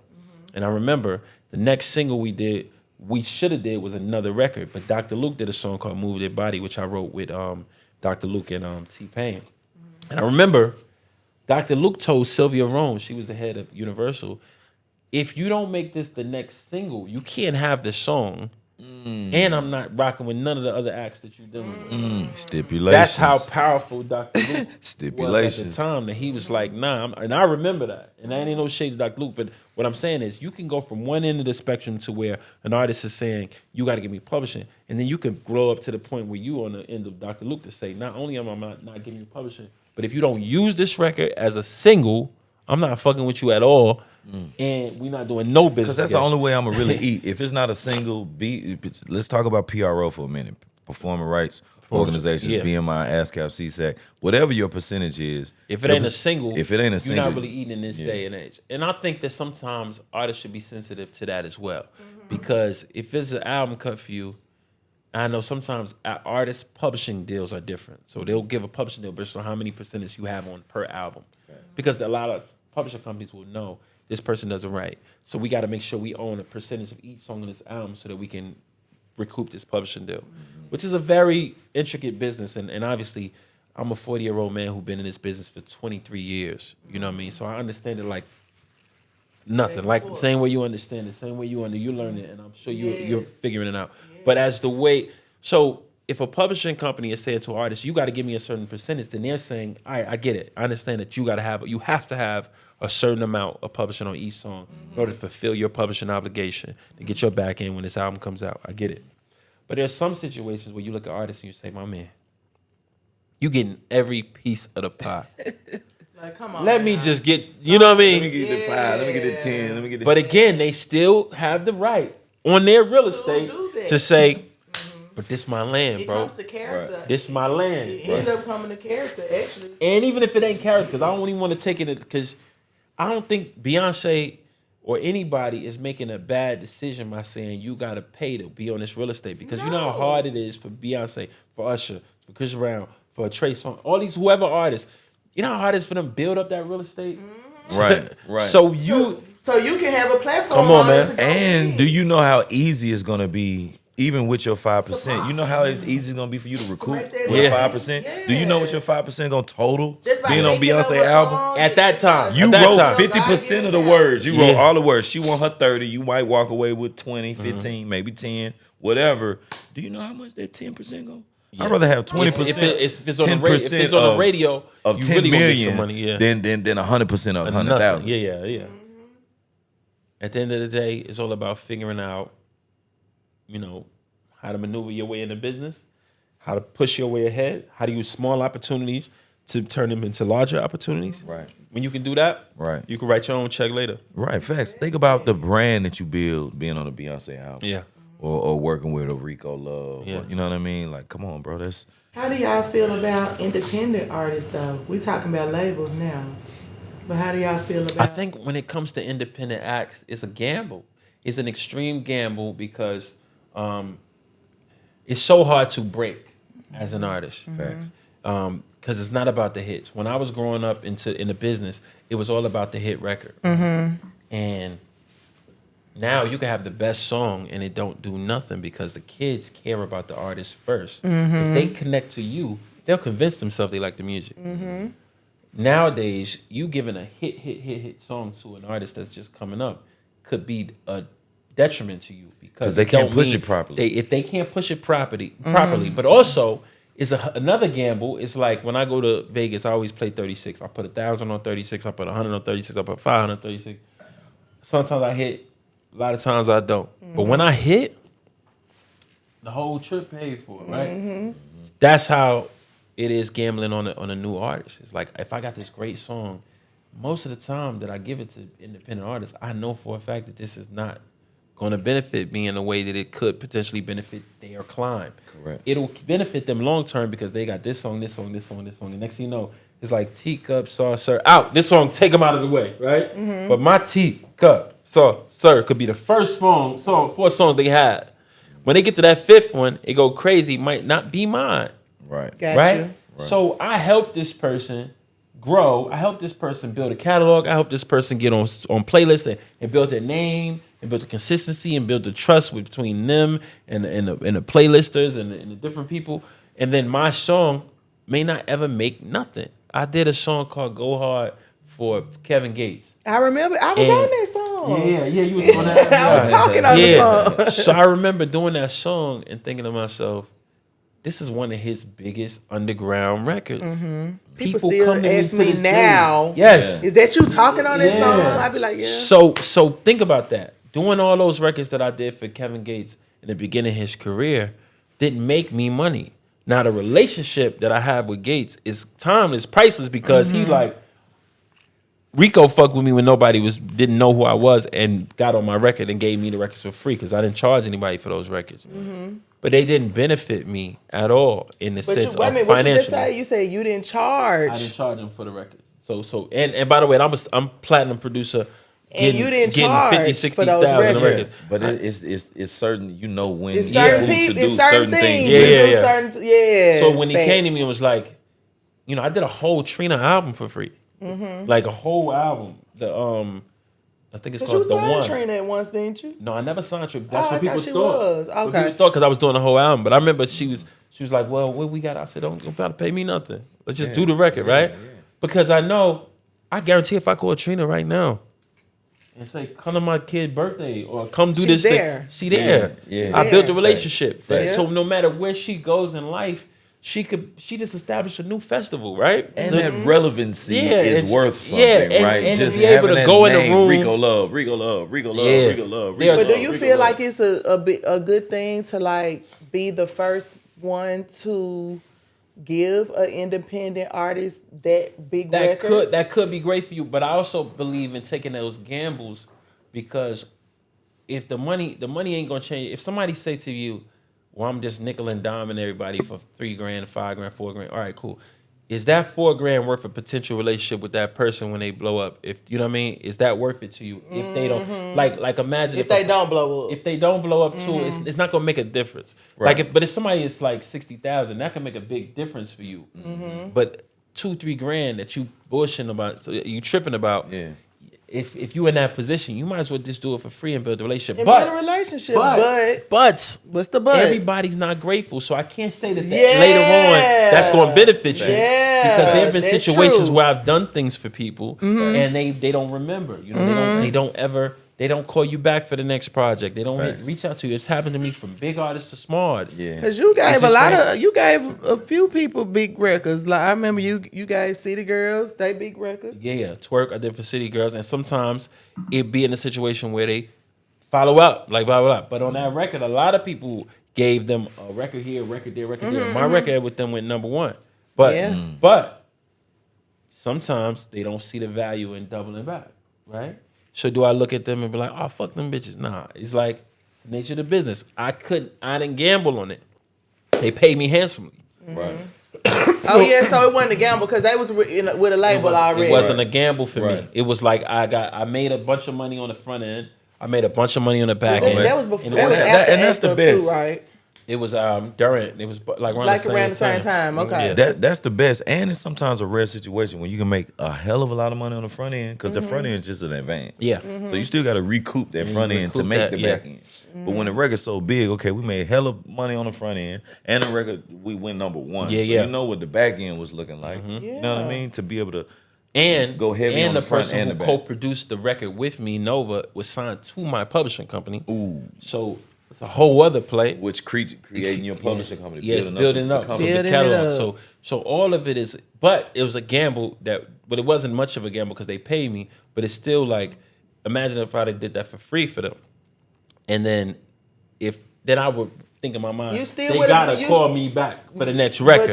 And I remember the next single we should have did was another record, but Dr. Luke did a song called Move Their Body, which I wrote with Dr. Luke and T-Pain. And I remember Dr. Luke told Sylvia Rome, she was the head of Universal, if you don't make this the next single, you can't have this song. And I'm not rocking with none of the other acts that you're dealing with. Stipulations. That's how powerful Dr. Luke was at the Stipulations. time, that he was like, nah. And I remember that. And I ain't no shade to Dr. Luke, but what I'm saying is, you can go from one end of the spectrum to where an artist is saying, you got to give me publishing. And then you can grow up to the point where you on the end of Dr. Luke to say, not only am I not giving you publishing, but if you don't use this record as a single, I'm not fucking with you at all. And we're not doing no business. Because that's together. the only way I'm gonna really eat. If it's not a single beat, let's talk about PRO for a minute. Performing rights organizations, Yeah. BMI, ASCAP, CSAC, whatever your percentage is. If it ain't a single, you're you're not really eating in this day and age. And I think that sometimes artists should be sensitive to that as well. Because if it's an album cut for you, I know sometimes artists' publishing deals are different. So they'll give a publishing deal based on how many percentage you have on per album. Because a lot of publishing companies will know this person doesn't write. So we got to make sure we own a percentage of each song on this album so that we can recoup this publishing deal, which is a very intricate business. And obviously, I'm a 40-year-old man who's been in this business for 23 years. You know what I mean? So I understand it like nothing. Like the same way you understand it, same way you learn it, and I'm sure you're figuring it out. But as the way, so if a publishing company is saying to artists, you got to give me a certain percentage, then they're saying, all right, I get it. I understand that you have to have a certain amount of publishing on each song in order to fulfill your publishing obligation to get your back in when this album comes out. I get it. But there's some situations where you look at artists and you say, my man, you getting every piece of the pie. Like, come on. Let me just get, you know what I mean? Let me get the 5, let me get the 10, let me get the But again, they still have the right on their real estate do that. to say, but this my land, It bro. comes to character. This my land. It ended up coming to character, actually. And even if it ain't character, because I don't even want to take it, because I don't think Beyonce or anybody is making a bad decision by saying you got to pay to be on this real estate. Because you know how hard it is for Beyonce, for Usher, for Chris Brown, for Trey Songz, all these whoever artists. You know how hard it is for them to build up that real estate? Right. So you can have a platform. Come on, man. to go And in. do you know how easy it's gonna be, even with your 5%? You know how it's easy it's gonna be for you to recoup make that with money. 5%? Do you know what your 5% gonna total Just by being on thinking of Beyonce a album? song, At that time. You At that wrote time. 50% of the words. You Yeah. wrote all the words. She want her 30. You might walk away with 20, 15, maybe 10, whatever. Do you know how much that 10% go? I'd rather have 20%. If it's on the radio, of you 10 really gonna get million some money, yeah. than 100% of 100,000. Yeah. At the end of the day, it's all about figuring out, how to maneuver your way into business, how to push your way ahead, how to use small opportunities to turn them into larger opportunities. Right. When you can do that, Right. you can write your own check later. Right, facts. Think about the brand that you build being on a Beyonce album. Yeah. Or working with a Rico Love. Yeah. Or, you know what I mean? Like, come on, bro. That's How do y'all feel about independent artists, though? We talking about labels now. But how do y'all feel about I think when it comes to independent acts, it's a gamble. It's an extreme gamble because it's so hard to break as an artist. facts. Because it's not about the hits. When I was growing up in the business, it was all about the hit record. And now you can have the best song and it don't do nothing because the kids care about the artist first. If they connect to you, they'll convince themselves they like the music. nowadays, you giving a hit song to an artist that's just coming up could be a detriment to you because they can't push it properly. If they can't push it properly, but also is another gamble. It's like when I go to Vegas, I always play 36. I put 1,000 on 36. I put 100 on 36. I put 500 on 36. Sometimes I hit. A lot of times I don't. But when I hit, the whole trip paid for, right? That's how it is gambling on a new artist. It's like if I got this great song, most of the time that I give it to independent artists, I know for a fact that this is not going to benefit me in a way that it could potentially benefit their climb. Correct. It'll benefit them long term because they got this song, this song, this song, this song. The next thing you know, it's like teacup, saucer, out. This song, take them out of the way, right? But my teacup, saucer could be the first song, 4 songs they had. When they get to that 5th one, it go crazy. Might not be mine. Right. Got Right? you. So I help this person grow. I help this person build a catalog. I help this person get on playlists and build their name and build the consistency and build the trust between them and the playlisters and the different people. And then my song may not ever make nothing. I did a song called Go Hard for Kevin Gates. I remember I was on that song. Yeah, you was on that. I was talking on the song. So I remember doing that song and thinking to myself, this is one of his biggest underground records. People still come to ask to me this now. day. Yes. Is that you talking on this Yeah. song? I'd be like, yeah. So think about that. Doing all those records that I did for Kevin Gates in the beginning of his career didn't make me money. Now the relationship that I have with Gates is timeless, priceless because he's like, Rico fucked with me when nobody didn't know who I was and got on my record and gave me the records for free because I didn't charge anybody for those records. But they didn't benefit me at all in the sense of Wait a minute, what you just financially. say? You said you didn't charge. I didn't charge them for the records. So and by the way, I'm platinum producer. And you didn't charge 50, for 60,000 those records. But it's certain, you know, when It's he certain moved to people, do it's certain certain things. things. Yeah, you yeah, do yeah. certain, yeah. So when he facts. came to me and was like, you know, I did a whole Trina album for free. Like a whole album. I think it's But you called The signed One. Trina at once, didn't you? No, I never signed Trip. That's Oh, what I people thought she thought. was. What Okay. people thought because I was doing the whole album. But I remember she was like, well, what we got? I said, don't about to pay me nothing. Let's just do the record, right? Because I know, I guarantee if I call Trina right now and say, come to my kid's birthday or come do She's this there. thing. She there. Yeah. I there. built a relationship. Right. So no matter where she goes in life, she just established a new festival, right? And that relevancy it's- is worth something, and- right? and Just to be able having to that go in the name, room- Rico Love, Rico Love, Rico Love, Yeah. Rico Love, Yeah. Rico But do Love, you Rico feel Love. like it's a good thing to like be the first one to give an independent artist that big record? That could be great for you, but I also believe in taking those gambles because if the money ain't gonna change. If somebody say to you, "Well, I'm just nickel and diming everybody for $3 grand, $5 grand, $4 grand," all right, cool. Is that $4 grand worth a potential relationship with that person when they blow up? If you know what I mean, is that worth it to you? If they don't, like imagine If they don't blow up. if they don't blow up too, it's not gonna make a difference. Right. Like if somebody is like 60,000, that can make a big difference for you. But 2-3 grand that you bullshitting about, so you tripping about. Yeah. If you in that position, you might as well just do it for free and build a relationship. And but build a relationship, but what's the but? everybody's not grateful, so I can't say that Yeah. later on that's going to benefit you. Yeah. Because there have been That's situations true. where I've done things for people and they don't remember. You know, they don't call you back for the next project. They don't Facts. reach out to you. It's happened to me from big artists to small artists. Yeah. Cause you gave It's a just lot like- you gave a few people big records. Like I remember you guys City Girls, they big record. Yeah, Twerk I did for City Girls, and sometimes it be in a situation where they follow up, like blah blah blah. But on that record, a lot of people gave them a record here, record there, record there. My record with them went #1, but Yeah. but sometimes they don't see the value in doubling back, right? So do I look at them and be like, oh fuck them bitches? Nah, it's like it's the nature of the business. I didn't gamble on it. They paid me handsomely. Right. Oh yeah, so it wasn't a gamble because they was with a label already. It wasn't a gamble for me. Right. It was like I made a bunch of money on the front end. I made a bunch of money on the back end. That was before. And That was that- after and that's the Esther too, best. right? It was during. It was like around Like the around the same time. Okay. Yeah. That's the best, and it's sometimes a rare situation when you can make a hell of a lot of money on the front end because the front end is just an advance. Yeah. So you still got to recoup that you front end to recoup make that, the yeah. back end. But when the record's so big, okay, we made hell of money on the front end, and the record we went number one. Yeah, so yeah. you know what the back end was looking like. You know what I Yeah. mean? To be able to And go heavy on the the front person and who the back. co-produced the record with me, Nova, was signed to my publishing company. Ooh, So it's a whole other play. which creating your publishing company, Yeah, it's building the up. So company. the Building it catalog. up. So all of it is, but it was a gamble but it wasn't much of a gamble because they paid me. But it's still like, imagine if I did that for free for them, and then then I would think in my mind, You still they would've- gotta you- call me back for the next record.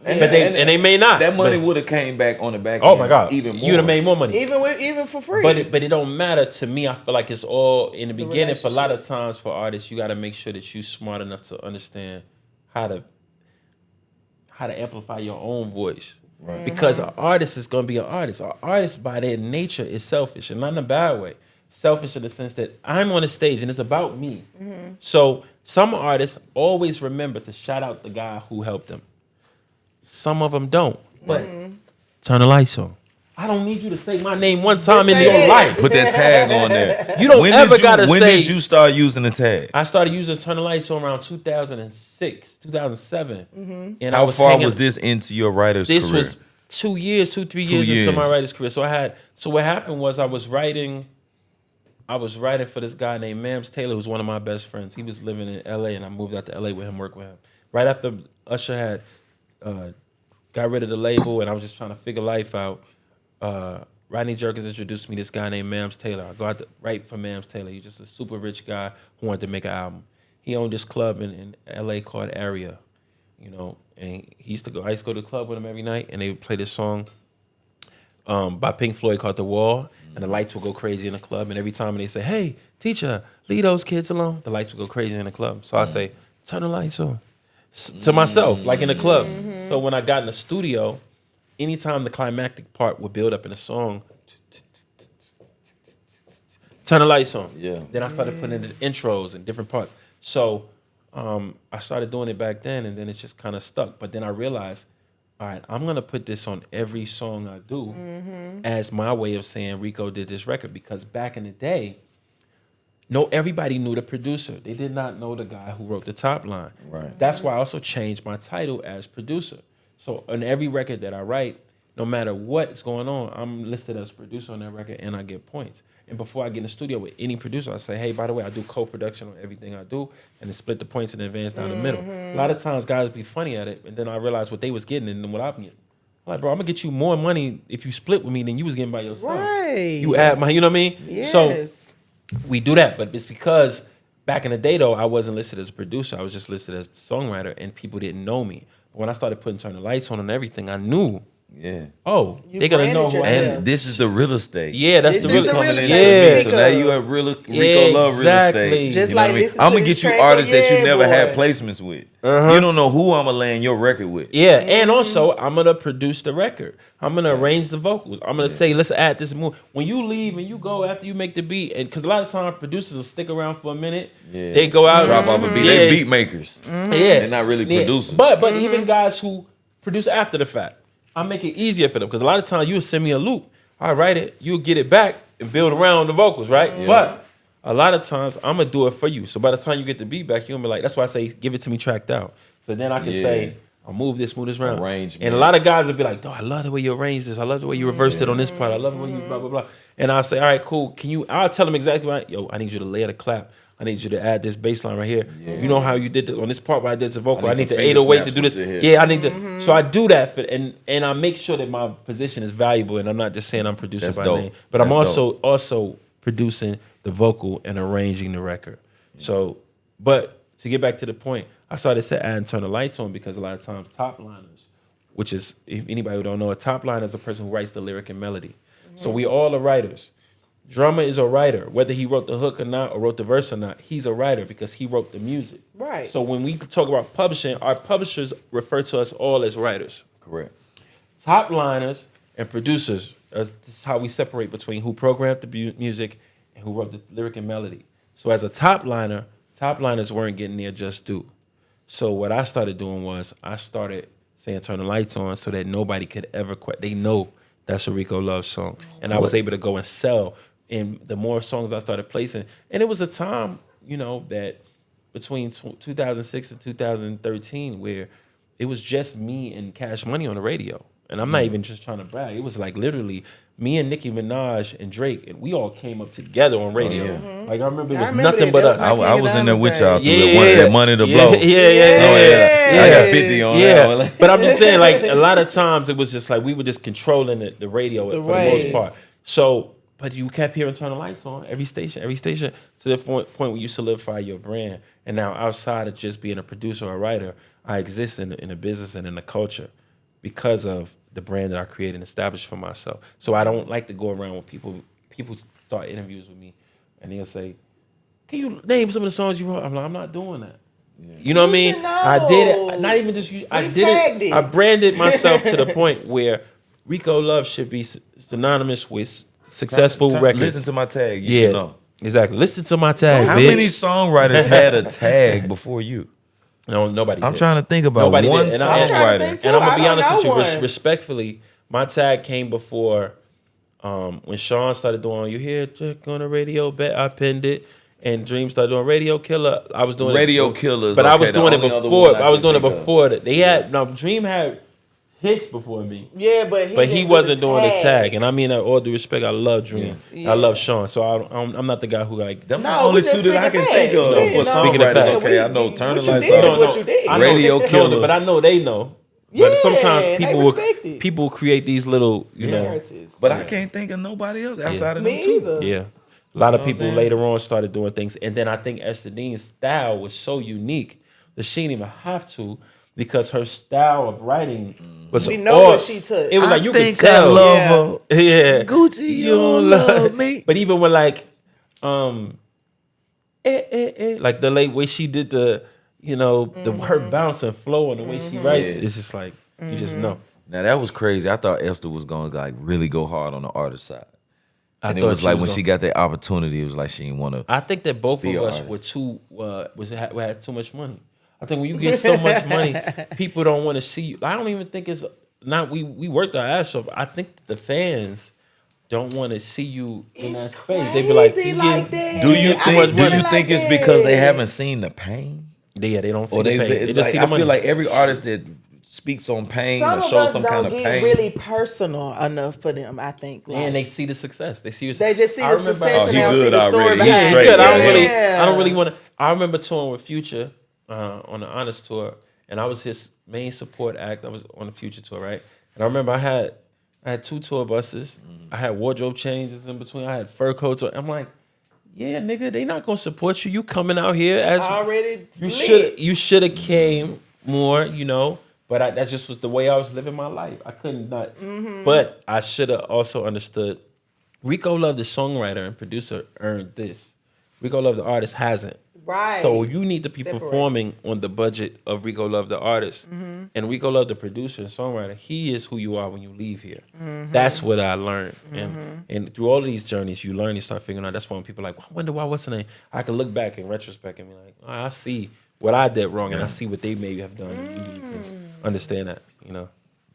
But they may not. That money But- would have came back on the back. oh end my God, even more. you'd have made more money. even for free. But it don't matter to me. I feel like it's all in the beginning. For a lot of relationship. times, for artists, you got to make sure that you're smart enough to understand how to amplify your own voice. Right. Because an artist is going to be an artist. An artist, by their nature, is selfish, and not in a bad way. Selfish in the sense that I'm on the stage and it's about me. So some artists always remember to shout out the guy who helped them. Some of them don't. But turn the lights on. I don't need you to say my name one time in say your it. life. Put that tag on there. You don't ever gotta When say. did you start using the tag? I started using Turn the Lights On around 2006, 2007. And I How was far hanging- was this into your writer's This career? was 2 years, 3 years into my writer's career. So what happened was I was writing for this guy named Mams Taylor, who's one of my best friends. He was living in LA, and I moved out to LA with him, work with him. Right after Usher had got rid of the label, and I was just trying to figure life out. Rodney Jerkins introduced me to this guy named Mams Taylor. I go out to write for Mams Taylor. He's just a super rich guy who wanted to make an album. He owned this club in LA called Area, and I used to go to the club with him every night, and they would play this song by Pink Floyd called The Wall, and the lights would go crazy in the club. And every time they say, "Hey, teacher, leave those kids alone," the lights would go crazy in the club. So I say, "Turn the lights on," to myself, like in the club. So when I got in the studio, anytime the climactic part would build up in a song, turn the lights on. Yeah. Then I started putting in the intros and different parts. So I started doing it back then, and then it just kind of stuck. But then I realized, all right, I'm gonna put this on every song I do as my way of saying Rico did this record. Because back in the day, everybody knew the producer. They did not know the guy who wrote the top line. Right. That's why I also changed my title as producer. So on every record that I write, no matter what's going on, I'm listed as producer on that record, and I get points. And before I get in the studio with any producer, I say, hey, by the way, I do co-production on everything I do, and then split the points in advance down the middle. A lot of times guys be funny at it, and then I realize what they was getting and then what I'm getting. I'm like, bro, I'm gonna get you more money if you split with me than you was getting by yourself. Right. You add my, you know what I mean? Yes. So we do that, but it's because back in the day, though, I wasn't listed as a producer. I was just listed as a songwriter, and people didn't know me. But when I started putting Turn the Lights On and everything, I knew, Yeah. oh, You they're going to know branded who I am. yourself. And this is the real estate. Yeah, that's This the is real the real Coming estate. into Yeah. me. So now you have Rico Love real Exactly. estate. Just You know like what I mean? listen I'm to gonna this get you track, artists that you yeah, never had boy. placements with. You don't know who I'm gonna land your record with. Yeah, and also I'm gonna produce the record. I'm gonna arrange the vocals. I'm gonna say, let's add this move. When you leave and you go after you make the beat, and because a lot of times producers will stick around for a minute. Yeah. They go out, Drop off a beat. Yeah. They beat makers. Yeah, They're not really Yeah. producers. But even guys who produce after the fact, I make it easier for them because a lot of times you'll send me a loop. I write it, you'll get it back and build around the vocals, right? Yeah. But a lot of times I'm gonna do it for you. So by the time you get the beat back, you're gonna be like, that's why I say give it to me tracked out. So then I can say, I'll move this around. Arrangement. And a lot of guys will be like, I love the way you arrange this. I love the way you reverse it on this part. I love the way you blah, blah, blah. And I'll say, all right, cool. I'll tell them exactly what, I need you to layer the clap. I need you to add this bass line right here. Yeah. You know how you did on this part where I did the vocal. I need some the finger 808 to snaps do this. to sit here. Yeah, I need to. So I do that and I make sure that my position is valuable, and I'm not just saying I'm producing That's by dope. name, but I'm That's also producing the vocal and arranging the record. So, but to get back to the point, I started to add and turn the lights on because a lot of times top liners, which is, if anybody who don't know, a top liner is a person who writes the lyric and melody. So we all are writers. Drumma is a writer, whether he wrote the hook or not, or wrote the verse or not. He's a writer because he wrote the music. Right. So when we talk about publishing, our publishers refer to us all as writers. Correct. Top liners and producers, this is how we separate between who programmed the music and who wrote the lyric and melody. So as a top liners weren't getting their just due. So what I started doing was I started saying turn the lights on so that nobody could ever quit. They know that's a Rico Love song. And I was able to go and sell. And the more songs I started placing, and it was a time, you know, that between 2006 and 2013 where it was just me and Cash Money on the radio. And I'm not even just trying to brag. It was like literally me and Nicki Minaj and Drake, and we all came up together on radio. Like I remember it was nothing but us. I was in there with y'all through Yeah. that Money to Blow. Yeah. I got 50 on that one. But I'm just saying, like a lot of times it was just like we were just controlling the radio for the most part. So, but you kept hearing turn the lights on every station to the point where you solidify your brand. And now outside of just being a producer or a writer, I exist in a business and in a culture because of the brand that I created and established for myself. So I don't like to go around with people start interviews with me and they'll say, can you name some of the songs you wrote? I'm like, I'm not doing that. Yeah. You know what I mean? I did it. Not even just you. I did it. I branded myself to the point where Rico Love should be synonymous with successful records. Listen to my tag. You should know. Exactly. Listen to my tag. How bitch. many songwriters had a tag before you? No, nobody did. I'm trying to think about nobody one did. songwriter. And I'm gonna be honest with you, respectfully, my tag came before when Sean started doing "You Hear Check on the Radio," bet I pinned it, and Dream started doing "Radio Killer." I was doing Radio Killers, but I was doing it before. I was doing it before that. They had Dream had hits before me. Yeah, but he wasn't doing the tag. And I mean that all due respect. I love Dream. Yeah. I love Sean. So I'm not the guy who like them. The only two that I can think of for songwriters. Okay, I know Turn the Lights On. Radio Killer, but I know they know. Yeah, but sometimes people create these little, narratives. But I can't think of nobody else outside of them Me two. either. Yeah. A lot of people later on started doing things. And then I think Esther Dean's style was so unique that she didn't even have to, because her style of writing was we know what she took. It was like you could I tell. love her. Yeah. Gucci, you don't love me. But even with like like the late way she did the her bounce and flow and the way she writes, it's just like you just know. Now that was crazy. I thought Esther was gonna like really go hard on the artist side. And it thought was like when she got that opportunity, it was like she didn't want to. I think that both of us were had too much money. I think when you get so much money, people don't want to see you. I don't even think it's not we worked our ass off. I think the fans don't want to see you in that space. They be like, Do you think it's because they haven't seen the pain? Yeah, they don't see the pain. They just see the I money. feel like every artist that speaks on pain or shows some kind of pain. Some of us don't get really personal enough for them, I think. Like, and they see the success. They just see the success and they don't see good the story already. behind He's it. straight. I don't really want to. I remember touring with Future on the Honest tour, and I was his main support act. I was on the Future tour, right? And I remember I had 2 tour buses. I had wardrobe changes in between. I had fur coats. I'm like, yeah, nigga, they not gonna support you. You coming out here as already you should have came more, But that just was the way I was living my life. I couldn't not. But I should have also understood. Rico Love, the songwriter and producer, earned this. Rico Love, the artist, hasn't. Right. So you need to be performing on the budget of Rico Love, the artist. And Rico Love, the producer and songwriter, he is who you are when you leave here. That's what I learned. And through all of these journeys, you learn, you start figuring out. That's why when people are like, I wonder why, what's the name? I can look back in retrospect and be like, I see what I did wrong and I see what they maybe have done. And you can understand that,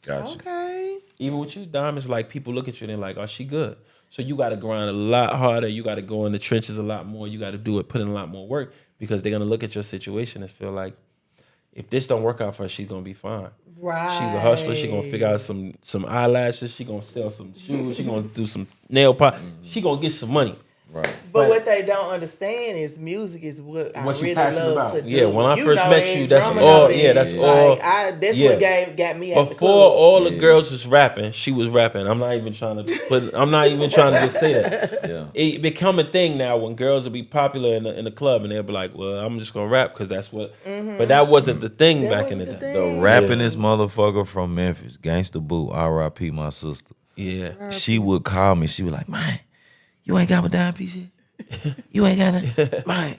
Gotcha. Okay. Even with you, Dom, it's like people look at you and they're like, oh, she good. So you got to grind a lot harder. You got to go in the trenches a lot more. You got to do it, put in a lot more work, because they're going to look at your situation and feel like, if this don't work out for her, she's going to be fine. Right. She's a hustler. She's going to figure out some eyelashes. She's going to sell some shoes. She's going to do some nail polish. She's going to get some money. Right. But what they don't understand is music is what I really love to do. Yeah, when I first know met you, that's Drumma all. know Yeah, that's all. That's what got me at the club. Before all the girls was rapping, she was rapping. I'm not even trying to just say that. Yeah. It become a thing now when girls will be popular in the club and they'll be like, well, I'm just gonna rap because that's what. But that wasn't the thing back in the day. The rappingest motherfucker from Memphis, Gangsta Boo, R.I.P. my sister. Yeah. She would call me. She was like, man, you ain't got a dime piece yet? You ain't got a, man.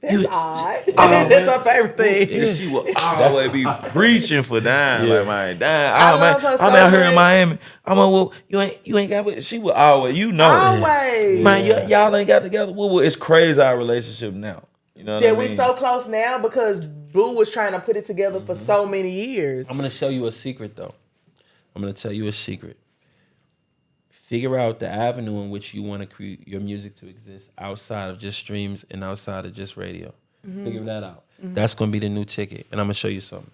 That's odd. That's our favorite thing. Yeah. She would always be preaching for dime. Yeah. Like, man, dime. I'm out here in Miami. I'm like, well, you ain't got it. She would always, Always. Man, y'all ain't got together. Well, it's crazy our relationship now. You know what I mean? We so close now because Boo was trying to put it together for so many years. I'm gonna show you a secret though. I'm gonna tell you a secret. Figure out the avenue in which you want to create your music to exist outside of just streams and outside of just radio. Figure that out. That's gonna be the new ticket, and I'm gonna show you something.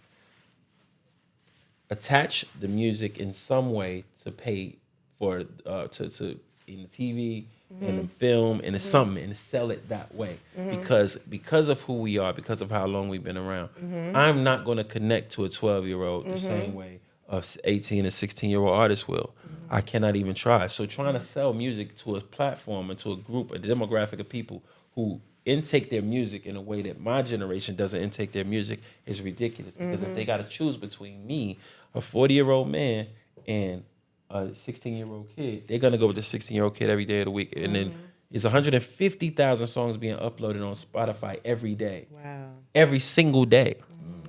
Attach the music in some way to pay for to in the TV and the film and the something and sell it that way because of who we are, because of how long we've been around. I'm not going to connect to a 12-year-old the same way a 18 and 16-year-old artist will. I cannot even try. So trying to sell music to a platform and to a group, a demographic of people who intake their music in a way that my generation doesn't intake their music is ridiculous. Because if they got to choose between me, a 40-year-old man, and a 16-year-old kid, they're gonna go with the 16-year-old kid every day of the week. And then it's 150,000 songs being uploaded on Spotify every day. Wow. Every single day,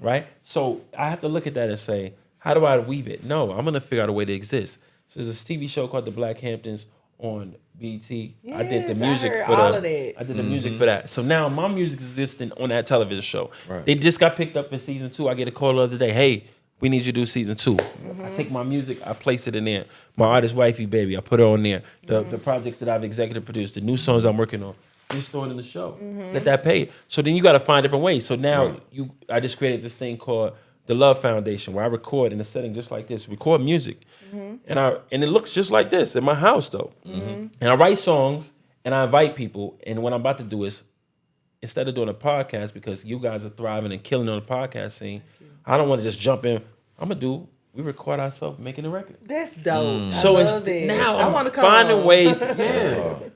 right? So I have to look at that and say, how do I weave it? No, I'm gonna figure out a way to exist. So there's a TV show called The Black Hamptons on BT. I did the music for that. I did the music for that. So now my music is existing on that television show. Right. They just got picked up for season 2. I get a call the other day, hey, we need you to do season 2. I take my music, I place it in there. My artist wifey, baby, I put her on there. The projects that I've executive produced, the new songs I'm working on, just throw it in the show. Let that pay. So then you got to find different ways. So now I just created this thing called the Love Foundation, where I record in a setting just like this, record music, and it looks just like this in my house though. And I write songs and I invite people. And what I'm about to do is, instead of doing a podcast, because you guys are thriving and killing on the podcast scene, I don't want to just jump in. We record ourselves making a record. That's dope. So I love this. now I I'm want to finding ways.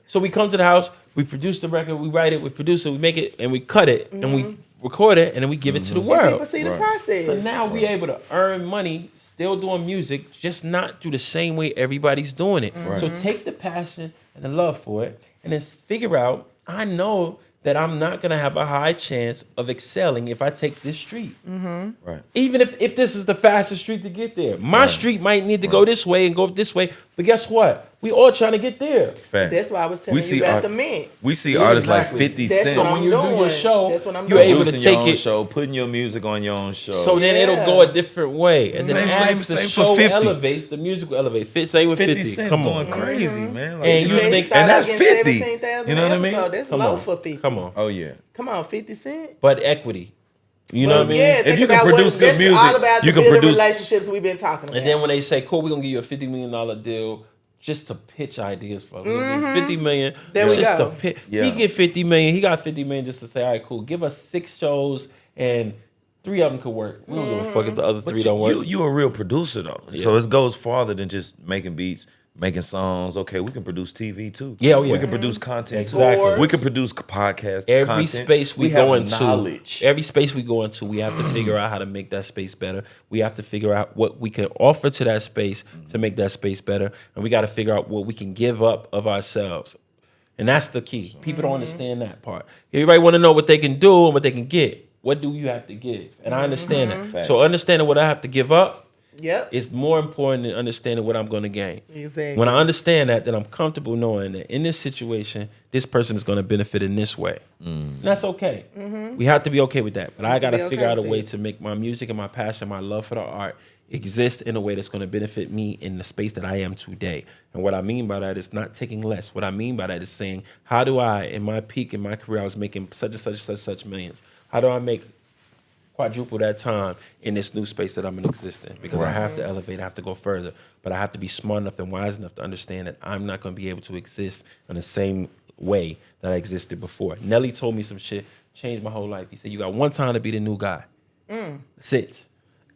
So we come to the house, we produce the record, we write it, we produce it, we make it, and we cut it, and we record it, and then we give it to the world. People see the process. So now we able to earn money, still doing music, just not through the same way everybody's doing it. So take the passion and the love for it, and then figure out, I know that I'm not gonna have a high chance of excelling if I take this street. Right. Even if this is the fastest street to get there. My street might need to go this way and go this way, but guess what? We all trying to get there. Facts. That's why I was telling you about the mint. We see artists like 50 That's Cent. what When you do your show, That's what I'm you're doing. able to Producing your take own it. show, putting your music on your own show. So then it'll go a different way. And then Same as the for show 50. elevates, the music will elevate. Same with 50. Cent Come on. going crazy, man. Like, And you He think- started and that's out getting 50. 17,000 You know what I mean? episode. That's Come low on. for 50. Come on. oh yeah. Come on, 50 Cent. But equity. You know what I mean? Yeah, If think you can about produce what, good this music, is all about you the can building produce- relationships we've been talking about. And then when they say, cool, we're going to give you a $50 million deal just to pitch ideas for us. We're gonna give you $50 million There we just go. to pitch. Yeah. He get $50 million. He got $50 million just to say, all right, cool. Give us 6 shows and 3 of them could work. We don't give a fuck if the other 3 don't work. You a real producer though. So it goes farther than just making beats, making songs. Okay, we can produce TV too. Yeah, oh, yeah. We can produce content Exactly. too. We can produce podcasts. Every content. space we have go into, knowledge. every space we go into, we have to figure out how to make that space better. We have to figure out what we can offer to that space to make that space better, and we got to figure out what we can give up of ourselves. And that's the key. People don't understand that part. Everybody want to know what they can do and what they can get. What do you have to give? And I understand that. Facts. So understanding what I have to give up Yep. is more important than understanding what I'm going to gain. Exactly. When I understand that, then I'm comfortable knowing that in this situation, this person is going to benefit in this way. And that's okay. We have to be okay with that. But I got be to okay figure out a with way it. to make my music and my passion, my love for the art exist in a way that's going to benefit me in the space that I am today. And what I mean by that is not taking less. What I mean by that is saying, how do I, in my peak in my career, I was making such millions. How do I make quadruple that time in this new space that I'm in existing? Because I have to elevate, I have to go further. But I have to be smart enough and wise enough to understand that I'm not going to be able to exist in the same way that I existed before. Nelly told me some shit, changed my whole life. He said, you got one time to be the new guy. That's it.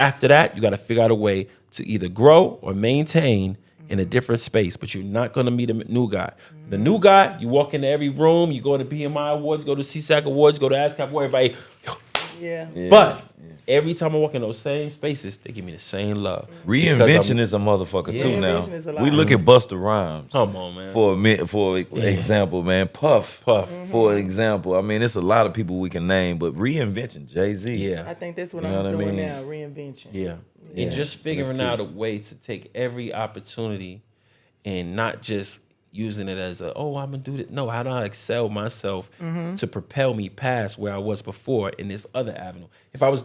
After that, you got to figure out a way to either grow or maintain in a different space, but you're not going to meet a new guy. The new guy, you walk into every room, you go to BMI Awards, go to CSAC Awards, go to ASCAP Awards, everybody. Yeah. But every time I walk in those same spaces, they give me the same love. Reinvention is a motherfucker too now. Reinvention is a lot. We look at Busta Rhymes. Come on, man. For example, man, Puff. For example, I mean, it's a lot of people we can name, but Reinvention, Jay-Z. Yeah. I think that's what You know I'm what I doing mean? now, reinvention. Yeah. Yeah, And just so figuring that's out a way to take every opportunity and not just using it as I'm gonna do this. No, how do I excel myself to propel me past where I was before in this other avenue? If I was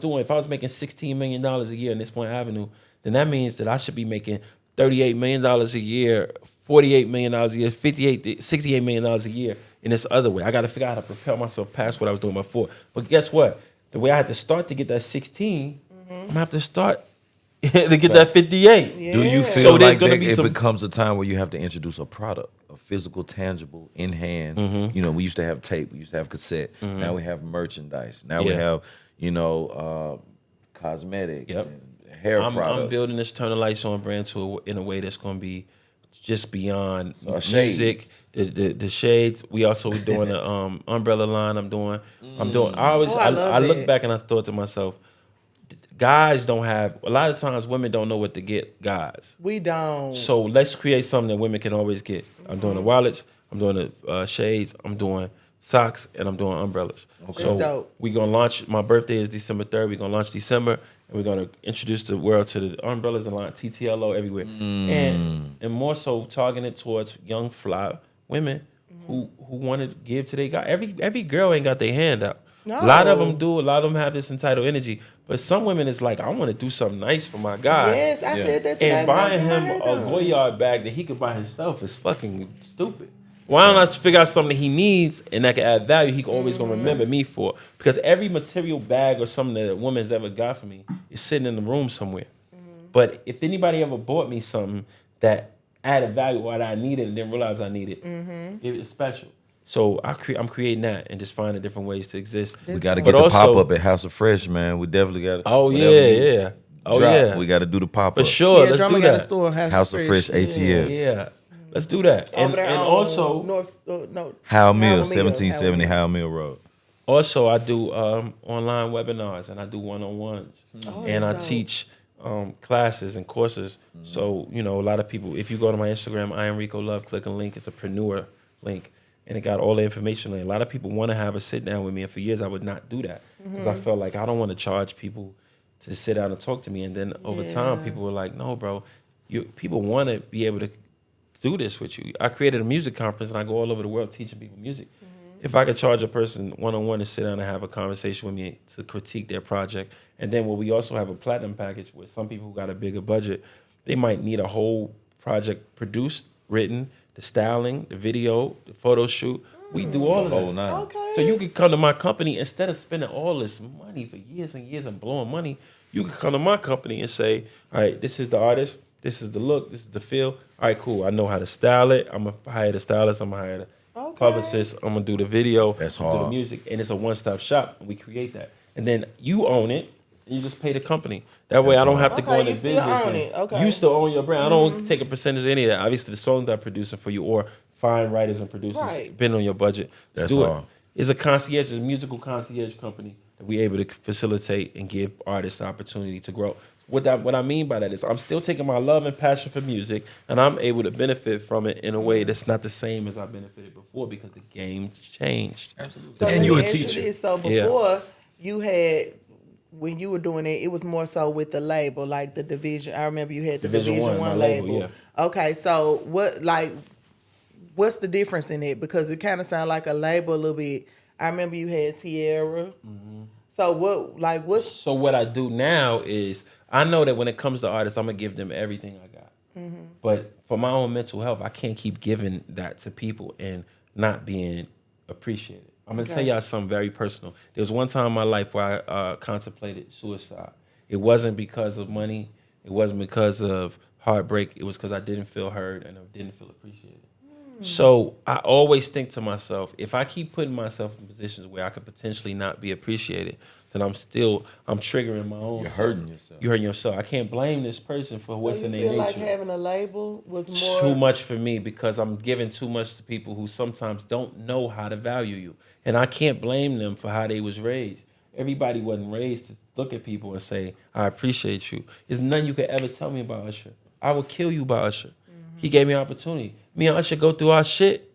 making $16 million a year in this one avenue, then that means that I should be making $38 million a year, $48 million a year, $68 million a year in this other way. I got to figure out how to propel myself past what I was doing before. But guess what? The way I had to start to get that 16, I'm gonna have to start to get that 58. Yeah. Do you So feel there's like gonna that be it some- becomes a time where you have to introduce a product, a physical, tangible, in hand? You know, we used to have tape, we used to have cassette. Now we have merchandise. Now we Yeah. have, you know, cosmetics Yep. and hair products. I'm building this Turn the Lights On brand in a way that's going to be just beyond shades. music. The shades. We also doing the umbrella line. I'm doing. I look that. back and I thought to myself, guys don't have. A lot of times, women don't know what to get guys. We don't. So let's create something that women can always get. I'm doing the wallets. I'm doing the shades. I'm doing socks, and I'm doing umbrellas. So That's dope. we're gonna launch. My birthday is December 3rd. We're gonna launch December, and we're gonna introduce the world to the umbrellas and line TTLO everywhere, and more so targeted towards young fly women who want to give to their guy. Every girl ain't got their hand out. No. A lot of them do. A lot of them have this entitled energy, but some women is like, I want to do something nice for my guy. Yes, I said that today. And when I was buying in my him hair a done. Goyard bag that he could buy himself is fucking stupid. Why don't I figure out something that he needs and that can add value? He can always gonna remember me for, because every material bag or something that a woman's ever got for me is sitting in the room somewhere. But if anybody ever bought me something that added value or that I needed and didn't realize I needed, it's special. So I'm creating that and just finding different ways to exist. We got to But get the also- pop up at House of Fresh, man. We definitely got to. Oh yeah. Oh yeah. We got to do the pop For up. sure. Yeah, Let's Drumma do got a that. store. House of Fresh ATL. Yeah. Let's do that. Over there and on also Howell Mill, Howell 1770 Howell Mill Road. Also, I do online webinars and I do one-on-ones, and I that's dope. teach classes and courses. So, you know, a lot of people, if you go to my Instagram, I am Rico Love, click a link, it's a preneur link, and it got all the information on it. A lot of people want to have a sit down with me, and for years I would not do that because I felt like I don't want to charge people to sit down and talk to me. And then over time, people were like, no, bro, people want to be able to do this with you. I created a music conference and I go all over the world teaching people music. If I could charge a person one-on-one to sit down and have a conversation with me to critique their project, and then we also have a platinum package where some people who got a bigger budget, they might need a whole project produced, written, the styling, the video, the photo shoot. We do all of that. Oh, nah. Okay. So you could come to my company instead of spending all this money for years and years and blowing money. You could come to my company and say, all right, this is the artist, this is the look, this is the feel. All right, cool. I know how to style it. I'm gonna hire the stylist. I'm gonna hire the publicist. I'm gonna do the video. That's I'm gonna do hard. the music, and it's a one-stop shop. And we create that, and then you own it. And you just pay the company. That way, That's I don't hard. have to Okay, go into you still business. own and- it. Okay. You still own your brand. I don't take a percentage of any of that. Obviously, the songs that I'm producing for you, or find writers and producers, Right. depending on your budget. to That's do hard. It's a concierge, a musical concierge company that we able to facilitate and give artists the opportunity to grow. What I mean by that is I'm still taking my love and passion for music, and I'm able to benefit from it in a way that's not the same as I benefited before because the game changed. Absolutely. So And let you me a ask you teacher. this. So before you had, when you were doing it was more so with the label, like the division. I remember you had the Division1, my Division1 label, label. Okay, so what's the difference in it? Because it kind of sounds like a label a little bit. I remember you had Tierra. So what's So what I do now is I know that when it comes to artists, I'm gonna give them everything I got. But for my own mental health, I can't keep giving that to people and not being appreciated. I'm gonna tell y'all something very personal. There was one time in my life where I contemplated suicide. It wasn't because of money. It wasn't because of heartbreak. It was because I didn't feel heard and I didn't feel appreciated. So I always think to myself, if I keep putting myself in positions where I could potentially not be appreciated, then I'm triggering my own. You're hurting yourself. You're hurting yourself. I can't blame this person for what's so you in their feel nature. like having a label was more Too much for me because I'm giving too much to people who sometimes don't know how to value you. And I can't blame them for how they was raised. Everybody wasn't raised to look at people and say, I appreciate you. There's nothing you could ever tell me about Usher. I would kill you about Usher. He gave me an opportunity. Me and Usher go through our shit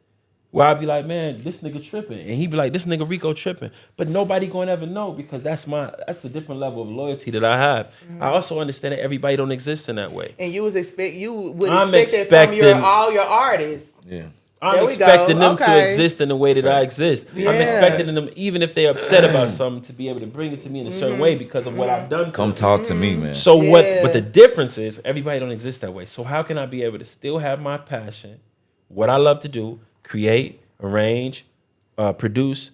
where I'd be like, man, this nigga tripping. And he'd be like, this nigga Rico tripping. But nobody gonna ever know because that's the different level of loyalty that I have. I also understand that everybody don't exist in that way. And you would I'm expect that from expecting- all your artists. Yeah. I'm There we go. expecting them to Okay. exist in the way that I exist. I'm Yeah. expecting them, even if they're upset about something, to be able to bring it to me in a certain way because of what I've done. Come talk to me, man. So what? Yeah. But the difference is everybody don't exist that way. So how can I be able to still have my passion, what I love to do, create, arrange, produce,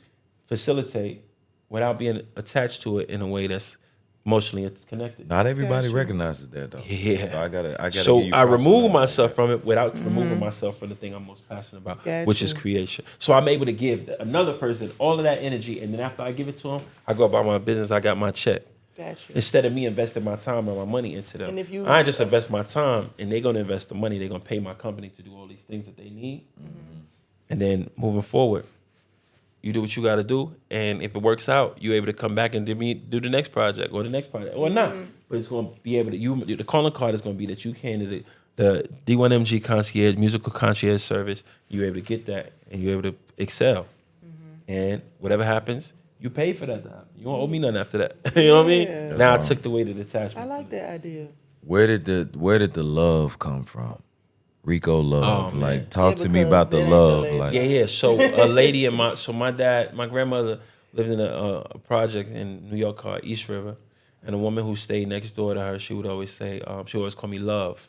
facilitate, without being attached to it in a way that's emotionally connected? Not everybody recognizes that though. Yeah. So I gotta. So give you I props on remove that. myself from it without removing myself from the thing I'm most passionate about, which is Gotcha. creation. So I'm able to give another person all of that energy, and then after I give it to them, I go about my business. I got my check. Gotcha. Instead of me investing my time and my money into them, And if you- I just invest my time, and they're gonna invest the money. They're gonna pay my company to do all these things that they need, and then moving forward, you do what you got to do, and if it works out, you're able to come back and do the next project or the next project or not. But it's going to be able to the calling card is going to be that you came to the D1MG concierge musical concierge service. You're able to get that, and you're able to excel. And whatever happens, you pay for that to happen. You don't owe me nothing after that. You know what I mean? Yeah. Now That's I took away the detachment. I like that idea. Where did the love come from? Rico Love. Oh, man. Like, talk Yeah, to me because about the that ain't your love. last Like, Yeah. So a lady in my grandmother lived in a project in New York called East River, and a woman who stayed next door to her, she would always say, she would always call me Love,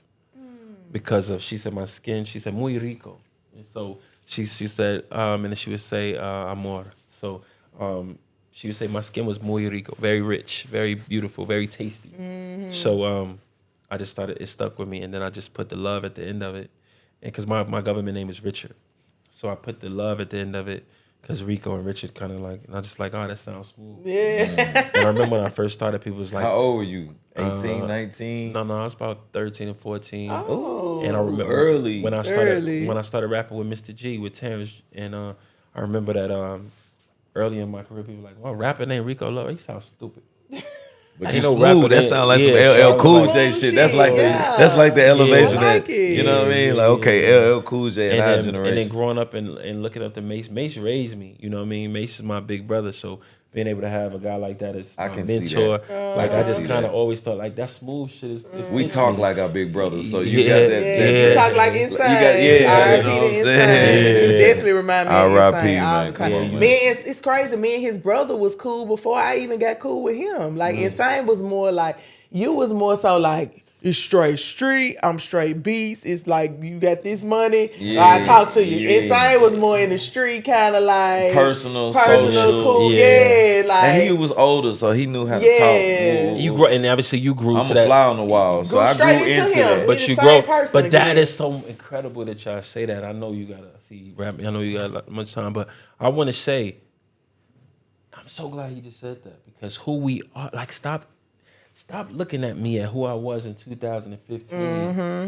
because of, she said my skin, she said muy rico, and so she said, and then she would say amor. So she would say my skin was muy rico, very rich, very beautiful, very tasty. So I just started, it stuck with me, and then I just put the love at the end of it, and because my government name is Richard, so I put the love at the end of it, because Rico and Richard kind of like, and I just like, oh, that sounds smooth. Yeah. And I remember when I first started, people was like, how old were you? 18, 19? no, I was about 13 and 14. Oh. And I remember early. when I started rapping with Mr. G with Terrence, and I remember that early in my career, people were like, well, rapping ain't Rico Love. He sounds stupid. But Ain't you no smooth. rapper That that- sound like yeah, some LL so Cool like- J shit. That's like Yeah. that's like the elevation I like that it. you know what I mean. Like, okay, LL Cool J and our and generation. then growing up and looking up to Mace raised me. You know what I mean? Mace is my big brother, so being able to have a guy like that as I my can see mentor, that. like I I can just see kind that. of always thought like that smooth shit is. it We fits talk me. like our big brothers, so you Yeah. got that. Yeah, that you talk like insane. You got- yeah, R.I.P. you know to what I'm insane. saying? You definitely remind me of R.I.P., insane all man, the come time. on, man. Me, it's crazy. Me and his brother was cool before I even got cool with him. Like insane was more like you was more so like it's straight street. I'm straight beats. It's like you got this money. Yeah, I talk to you. yeah. Insane was more in the street, kind of like Personal, social. cool. Yeah. Yeah, like And he was older, so he knew how to Yeah. talk. You grow, and obviously you grew I'm to a that. fly on the wall, so Grew I straight grew into into him. that. He But the you same grow, person but that again. is so incredible that y'all say that. I know you gotta see rap. I know you got much time, but I want to say, I'm so glad you just said that, because who we are, like, stop looking at me at who I was in 2015,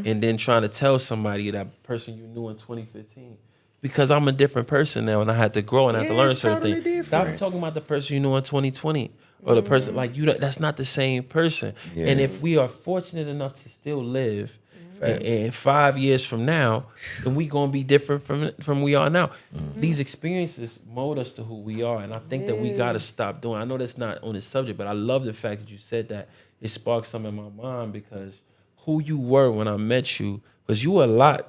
and then trying to tell somebody that person you knew in 2015. Because I'm a different person now, and I had to grow and I had to Yeah, learn it's certain totally things. different. Stop talking about the person you knew in 2020 or the person like you. That's not the same person. Yeah. And if we are fortunate enough to still live, and 5 years from now, then we gonna be different from we are now. These experiences mold us to who we are, and I think that we gotta stop doing. I know that's not on this subject, but I love the fact that you said that. It sparked something in my mind, because who you were when I met you, because you were a lot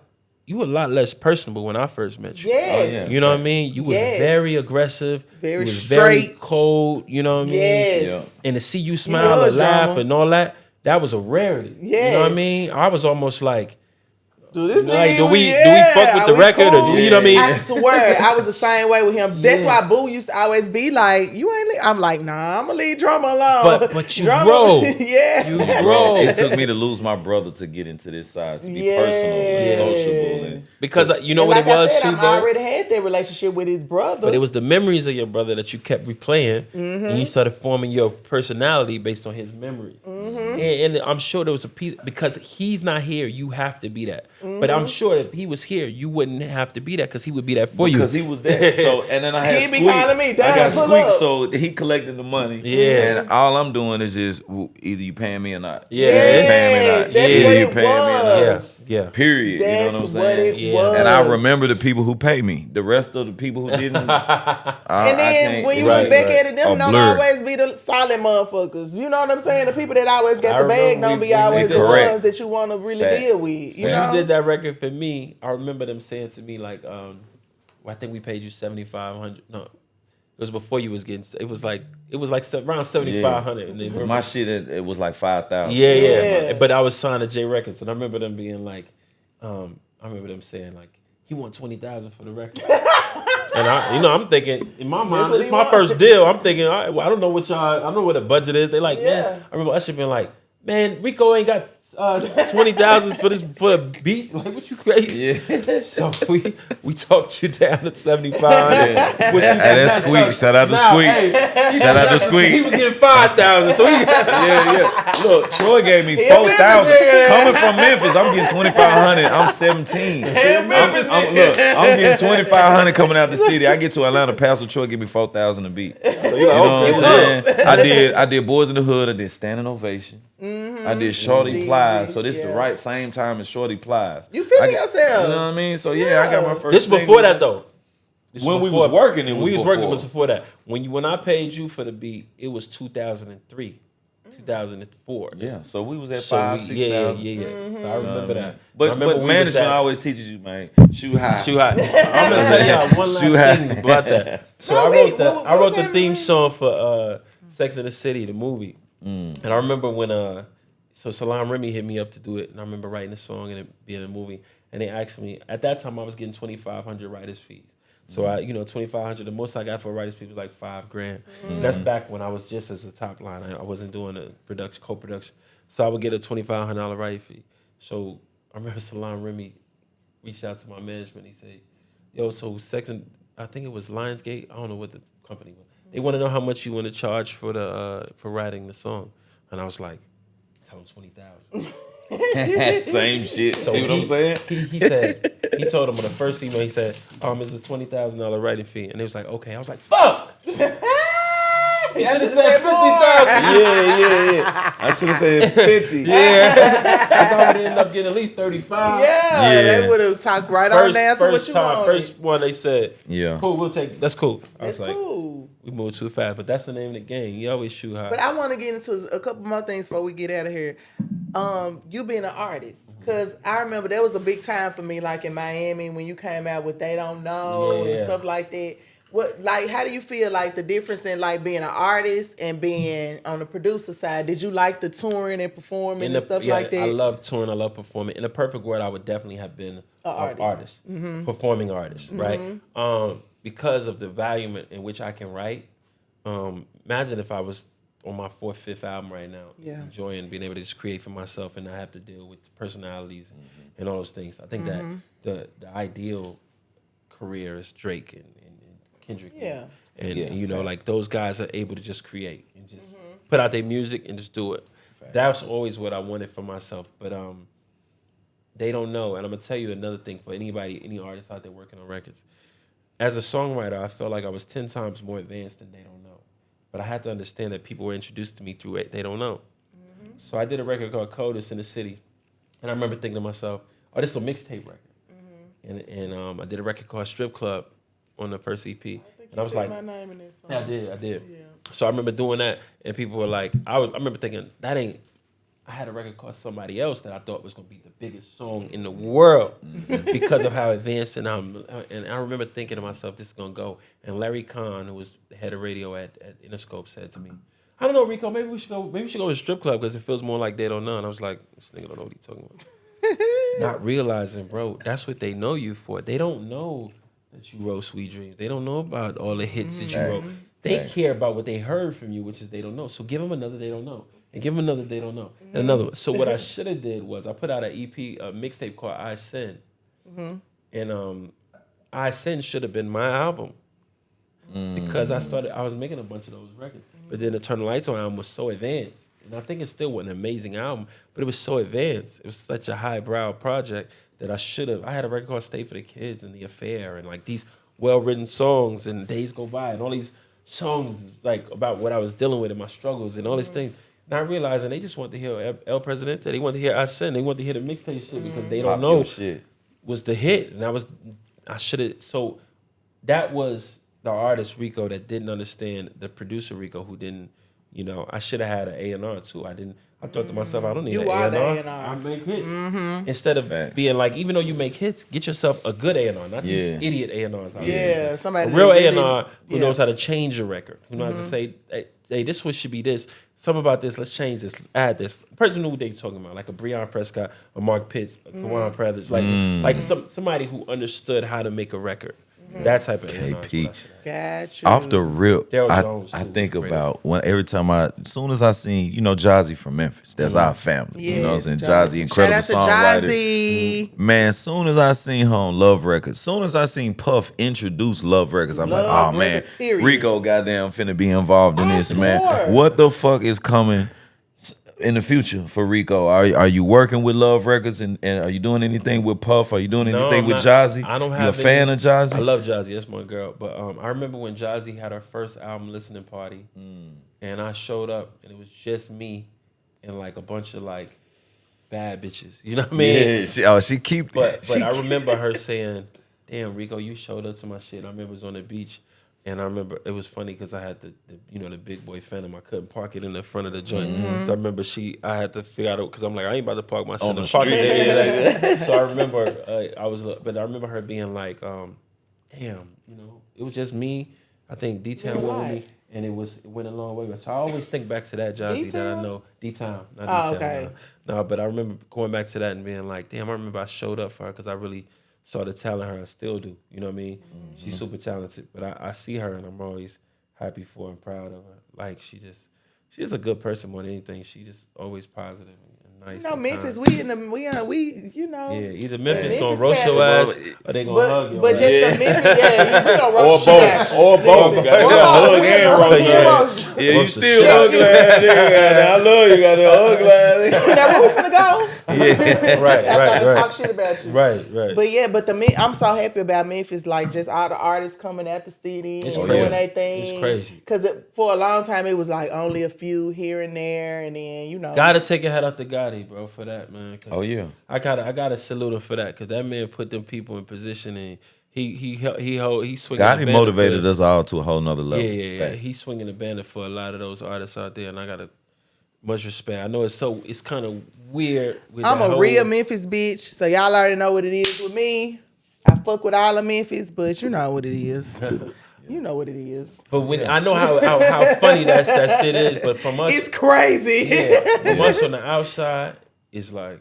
less personable when I first met you. Yes. You know what I mean? You was Yes. very aggressive. Very you was very straight. cold. You know what I mean? Yes. And to see you smile was or laugh drama. and all that was a rarity. You know what I Yes. mean? I was almost like, Do this like, nigga, do we yeah, fuck with are the we record, or cool? you know what I mean? I swear, I was the same way with him. That's Yeah. why Boo used to always be like, "You ain't." I'm like, "Nah, I'm gonna leave Drumma alone." But you Drumma- grow. yeah. You Bro, grow. it took me to lose my brother to get into this side, to be personal and Yeah. sociable. And Because you know And what like it was, I said, too, I bro? already had that relationship with his brother. But it was the memories of your brother that you kept replaying, and you started forming your personality based on his memories. And I'm sure there was a piece, because he's not here, you have to be that. But I'm sure if he was here, you wouldn't have to be that, because he would be that for you. because he was there. So and then I had He be Squeak. calling me, I "Damn, got pull Squeak, up." so he collected the money. Yeah. And all I'm doing is just either you paying me or not. Yeah. Either you paying me or not. That's Either what you it paying me or not. was. Yeah. Period. That's you know what I'm what saying? it Yeah. was. And I remember the people who pay me. The rest of the people who didn't. And then when you Right, look back right. at it, them A don't blur. always be the solid motherfuckers. You know what I'm saying? The people that always got I the bag remember don't we be always the Correct. ones that you want to really Fact. deal with. You When know? you did that record for me, I remember them saying to me like, I think we paid you $7,500. No, it was before you was getting. It was like around $7,500. And they Cause my shit, it was like 5,000. yeah. Yeah. But I was signed to J Records, and I remember them being like, I remember them saying like, he want $20,000 for the record. And I'm thinking in my mind, what it's he my want. first deal. I'm thinking, all right, well, I don't know what y'all, I don't know what the budget is. They like, Yeah. man, I remember Usher being like, man, Rico ain't got $20,000 for a beat. Like, what you crazy? Yeah. So we talked you down to 75. Yeah. Hey, that's Squeak. Shout out to Squeak. Shout out to Squeak. He was getting 5,000, so he got Yeah. Look, Troy gave me He a 4,000. Memphis nigga. Coming from Memphis, I'm getting 2,500. I'm 17. I'm getting 2,500 coming out the city. I get to Atlanta, Pastor Troy give me 4,000 a beat. You know what I'm saying? I did Boys in the Hood. I did Standing Ovation. I did Shorty Jeezy, Plies. So this yeah. the right same time as Shorty Plies. You feeling yourself. yourself. You know what I mean? So yeah, I got my first. This before single. that though. This When we before- was working, it when was we was working before. was before that. When I paid you for the beat, it was 2003, 2004. Yeah, so we was at So 5,000, 6,000. yeah. So I remember that. I But remember we was management at- always teaches you, man, shoot high. Shoot hot. I'm gonna tell y'all one last Shoot hot. thing about that. So No, I wait, wrote what the time theme was it? song for Sex and the City, the movie. And I remember when so Salam Remy hit me up to do it, and I remember writing the song and it being a movie. And they asked me at that time I was getting 2,500 writers fees. So I, 2,500. The most I got for a writers fee was like $5,000. And that's back when I was just as a top line. I wasn't doing a co-production. So I would get a $2,500 writing fee. So I remember Salam Remy reached out to my management. He said, "Yo, so Sex and I think it was Lionsgate. I don't know what the company was. They want to know how much you want to charge for for writing the song." And I was like, "Tell them 20,000." Same shit. See what I'm saying? He said, he told them on the first email, he said, it's a $20,000 writing fee. And they was like, okay. I was like, fuck! You should have said 50,000. Yeah. I should have said 50. Yeah. I would end up getting at least 35. Yeah, they would have talked right on down to what you wanted. First one they said, Yeah. cool, that's cool. I That's was like, cool. we moved too fast, but that's the name of the game. You always shoot high. But I want to get into a couple more things before we get out of here. You being an artist, because I remember there was a big time for me, like in Miami, when you came out with They Don't Know and Yeah. stuff like that. How do you feel like the difference in like being an artist and being on the producer side? Did you like the touring and performing and stuff like that? I love touring. I love performing. In a perfect world, I would definitely have been an artist. Performing artist, right? Because of the volume in which I can write. Imagine if I was on my 4th, 5th album right now, enjoying being able to just create for myself and not have to deal with personalities and all those things. I think that the ideal career is Drake and Kendrick. Yeah. And like those guys are able to just create and just put out their music and just do it. That's always what I wanted for myself. But they don't know. And I'm gonna tell you another thing for any artist out there working on records. As a songwriter, I felt like I was 10 times more advanced than They Don't Know. But I had to understand that people were introduced to me through it. They don't know. So I did a record called Codus in the City. And I remember thinking to myself, oh, this is a mixtape record. And I did a record called Strip Club on the first EP. And I was like, my name in this song. yeah, I did. Yeah. So I remember doing that, and people were like, I remember thinking, I had a record called Somebody Else that I thought was going to be the biggest song in the world because of how advanced and I remember thinking to myself, this is going to go. And Larry Kahn, who was the head of radio at Interscope, said to me, I don't know, Rico, maybe we should go to a strip club because it feels more like They Don't Know. And I was like, this nigga don't know what he's talking about. Not realizing, bro, that's what they know you for. They don't know that you wrote Sweet Dreams. They don't know about all the hits that you wrote. They care about what they heard from you, which is They Don't Know. So give them another They Don't Know. And give them another They Don't Know. And another one. So what I should have did was I put out an EP, a mixtape called I Sin. And I Sin should have been my album. Because I was making a bunch of those records. But then the Turn the Lights On album was so advanced. And I think it still was an amazing album, but it was so advanced. It was such a highbrow project that I had a record called Stay for the Kids and The Affair and like these well-written songs and Days Go By and all these songs like about what I was dealing with and my struggles and all these things. not realizing they just want to hear El Presidente. They want to hear Ascend. They want to hear the mixtape shit because they don't Pop your know shit. was the hit. And I should have. So that was the artist Rico that didn't understand the producer Rico who didn't. You know, I should have had an A&R too. I didn't. I thought to myself, I don't need You an are the A&R. A&R. I make hits instead of Facts. being like, even though you make hits, get yourself a good A&R, not these Yeah. idiot A&Rs out there. Yeah, somebody A real that really- A&R who yeah. knows how to change a record, who knows how to say, hey, this one should be this. Something about this, let's change this, let's add this. The person knew what they were talking about, like a Breon Prescott, a Mark Pitts, a Kawan Prathers, like somebody who understood how to make a record. That type of A&R. is what I KP. should have. Got you. Off the rip, Daryl Jones, I too, think great. about as soon as I seen, Jazzy from Memphis, that's our family. You know what I'm saying? Jazzy, incredible Shout out to songwriter. Jazzy. Man, as soon as I seen her on Love Records, soon as I seen Puff introduce Love Records, I'm like, Love oh man, Records, period. Rico goddamn finna be involved in I this, swore. man. What the fuck is coming in the future for Rico? Are you working with Love Records and are you doing anything with Puff? Are you doing No, anything I'm with not. Jazzy? I don't You have a fan any- of Jazzy? I love Jazzy. That's my girl. But I remember when Jazzy had her first album listening party, and I showed up, and it was just me and like a bunch of like bad bitches. You know what I mean? Yeah, she keep. But she I remember her saying, "Damn, Rico, you showed up to my shit." I remember it was on the beach, and I remember it was funny because I had the big boy Phantom. I couldn't park it in the front of the joint, so I remember I had to figure out because I'm like, I ain't about to park my shit On the in the parking street. area. So I remember but I remember her being like, "Damn, it was just me. I think D-Town went with me." And it went a long way. So I always think back to that Jazzy that I D-Town? know. D-Town, not Oh, D-Town. okay. No, but I remember going back to that and being like, damn, I remember I showed up for her because I really saw the talent in her. I still do. You know what I mean? She's super talented. But I see her and I'm always happy for her and proud of her. Like she's a good person more than anything. She just always positive and nice. and Memphis, kind. we Yeah, either Memphis Memphis gonna roast your talented. ass or they gonna hug you. but just the Memphis, we gonna Or roast both. Or both. Gotta Or hug both. and We roast gonna your roast ass. you. Yeah, you Roast the still shit. ugly ass nigga. I love you. Got that ugly ass nigga. Now where we finna go? Right, After I right. talk shit about you. Right. But I'm so happy about Memphis, like just all the artists coming at the city It's and crazy. doing their thing. It's crazy. Because for a long time it was like only a few here and there, and then Gotta take your hat out to Gotti, bro, for that, man. 'Cause Oh yeah. I gotta salute him for that, cause that man put them people in position and he swinging. God, the he banner motivated for, us all to a whole nother level. Yeah. Facts. He's swinging the banner for a lot of those artists out there, and I got much respect. I know it's kind of weird. With I'm that a whole, real Memphis bitch, so y'all already know what it is with me. I fuck with all of Memphis, but you know what it is. You know what it is. But when I know how funny that shit is, but from us, It's crazy. yeah, from us on the outside, it's like.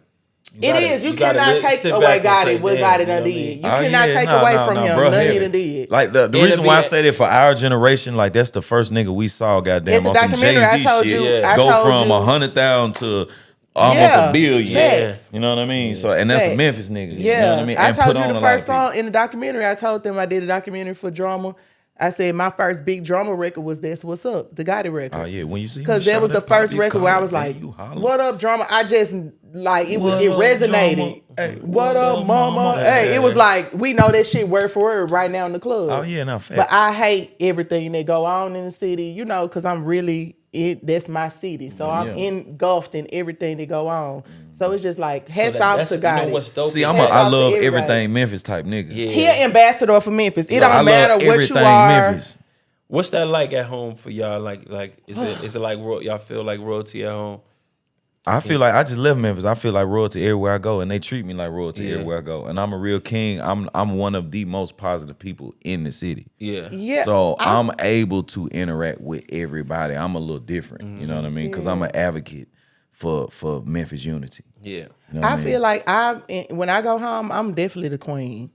It is. You cannot take away Gotti what Gotti done did. You cannot take away from him nothing he done did. Like the reason why I say that for our generation, like that's the first nigga we saw, goddamn, At the on some documentary, I Jay-Z told shit. you, Yeah. I Go told from you. 100,000 to almost Yeah, a billion. facts. You know what I mean? So and that's a Facts. Memphis nigga. Yeah, You know what I mean? I And told put you on the a lot first of people. song in the documentary. I told them I did a documentary for Drumma. I said my first big Drumma record was That's What's Up, the Gotti record. Oh yeah, when you see Because that was the first record where I was like, "What up, Drumma?" I just like it resonated. Hey, What up, mama? Hey, it was like we know that shit word for word right now in the club. Oh yeah, no facts. But I hate everything that go on in the city, because I'm really that's my city. So I'm engulfed in everything that go on. So it's just like hats off to Gotti. You know what's dope? See, Hats I off to love everybody. everything Memphis type nigga. Yeah. He an ambassador for Memphis. It So I don't matter love what you everything are. Memphis. What's that like at home for y'all? Like is it like y'all feel like royalty at home? I feel like I just live in Memphis. I feel like royalty everywhere I go, and they treat me like royalty Yeah. everywhere I go. And I'm a real king. I'm one of the most positive people in the city. Yeah. Yeah. So I'm able to interact with everybody. I'm a little different. You know what I mean? Because I'm an advocate for Memphis unity. Yeah. You know what I mean? feel like when I go home, I'm definitely the queen.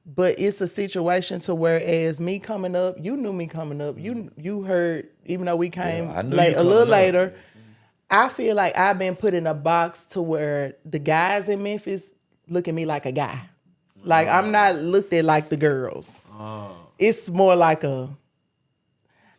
But it's a situation to where as me coming up, you knew me coming up. You heard, even though we came I knew late, you a little coming up. later. I feel like I've been put in a box to where the guys in Memphis look at me like a guy. Like I'm not looked at like the girls. It's more like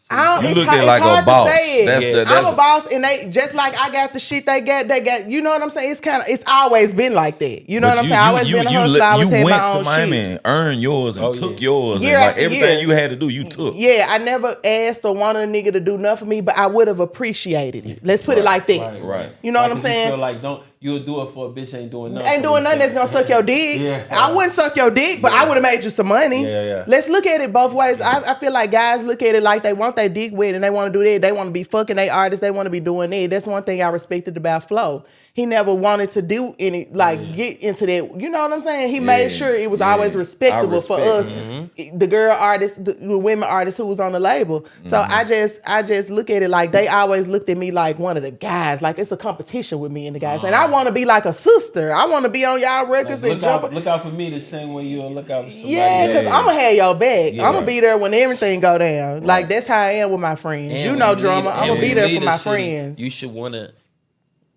You it's looking hard, like it's hard a boss. to say it. That's I'm a boss, and they just like I got the shit they got. You know what I'm saying? It's always been like that. You know what I'm saying? I always been a hustler. I always had went my to own Miami shit. and earned yours and took yours Year and like after everything year. you had to do, you took. Yeah, I never asked or wanted a nigga to do nothing for me, but I would have appreciated it. Let's put it like that. Right. You know what I'm 'cause you saying? feel like you'll do it for a bitch ain't doing nothing. Ain't doing nothing that's gonna suck your dick. Yeah. I wouldn't suck your dick, but I would have made you some money. Yeah. Let's look at it both ways. I feel like guys look at it like they want their dick wet and they want to do that. They want to be fucking they artists. They want to be doing that. That's one thing I respected about Flo. He never wanted to do any get into that. You know what I'm saying? He made sure it was always respectable for us, the girl artists, the women artists who was on the label. So I just look at it like they always looked at me like one of the guys. Like it's a competition with me and the guys, and I want to be like a sister. I want to be on y'all records and jump. Look out for me the same way you'll look out for somebody. Yeah, because I'm gonna have your back. Yeah. I'm gonna be there when everything go down. Like that's how I am with my friends. And you when know, lead- Drumma. I'm and gonna when be you there lead for a my city, friends. You should want to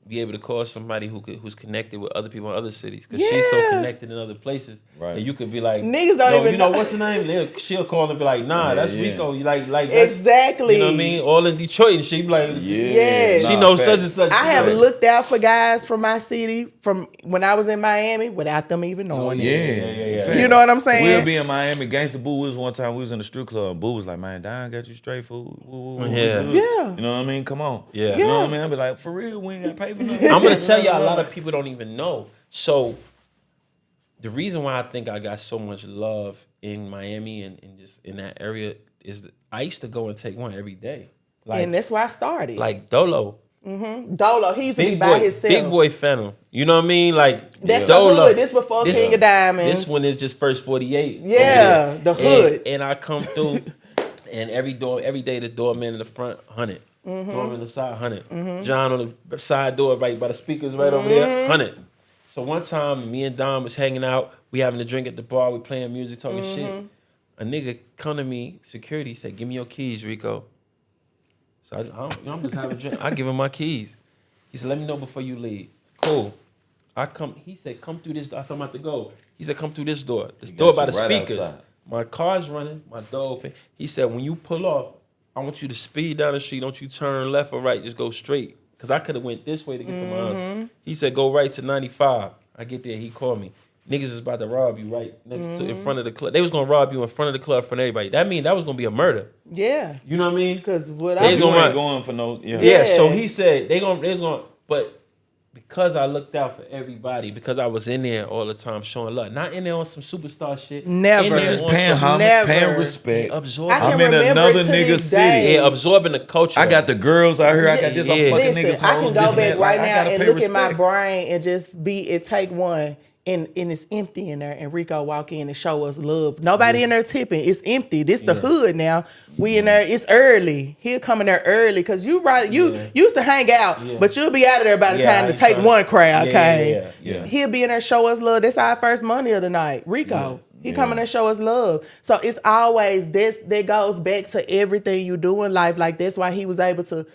be able to call somebody who's connected with other people in other cities because she's so connected in other places. Right. And you could be like, Niggas don't even you know know. what's her name? She'll call and be like, nah, that's yeah. Rico. You like that's, Exactly. You know what I mean? All in Detroit and she be like, Yeah. she knows such and such. I have Right. looked out for guys from my city from when I was in Miami without them even knowing it. Yeah. You know what I'm saying? We'll be in Miami. Gangsta Boo was one time. We was in the strip club. Boo was like, "Man, Don got you straight food." Woo, Yeah. good." Yeah. You know what I mean? Come on. Yeah. You know what I mean? I be like, for real, we ain't got to pay for nothing. I'm gonna tell you, a lot of people don't even know. So the reason why I think I got so much love in Miami and just in that area is that I used to go and take one every day. Like, and that's where I started. like Dolo. Dolo, he used to be by himself. Big boy Phantom. You know what I mean? Like That's Dolo. the hood. This before King of Diamonds. This one is just first 48. Yeah, the hood. And I come through, and every day the doorman in the front 100, doorman on the side 100, John on the side door right by the speakers right over there 100. So one time, me and Dom was hanging out. We having a drink at the bar. We playing music, talking shit. A nigga come to me, security said, "Give me your keys, Rico." So I'm just having a drink. I give him my keys. He said, "Let me know before you leave." Cool. He said, "Come through this door." I said, "I'm about to go." He said, "Come through this door." This door by the right speakers. outside. My car's running, my door open. He said, "When you pull off, I want you to speed down the street. Don't you turn left or right. Just go straight." Because I could have went this way to get to my house. He said, "Go right to 95. I get there, he called me. "Niggas is about to rob you right next to in front of the club. They was gonna rob you in front of the club in front of everybody. That mean that was gonna be a murder. Yeah. You know what I mean? Because what They I was You gonna ain't going for no. Yeah, so he said they was gonna, but because I looked out for everybody, because I was in there all the time showing love, not in there on some superstar shit. Never. In there Just on paying some- homage, Never. paying respect. absorbing. I can I'm in remember another it to nigga this day. city. Yeah, absorbing the culture. I got the girls out here. I got this. I'm Yeah. fucking Listen, niggas. I can hoes, go this and back that. right Like, I now gotta and pay look at my respect. brain and just be it take one and it's empty in there and Rico walk in and show us love. Nobody in there tipping. It's empty. This the hood now. We in there. It's early. He'll come in there early because you used to hang out, but you'll be out of there by the time to take one crowd. Okay, Yeah. He'll be in there show us love. That's our first money of the night. Rico. He come in there show us love. So it's always this that goes back to everything you do in life. Like that's why he was able to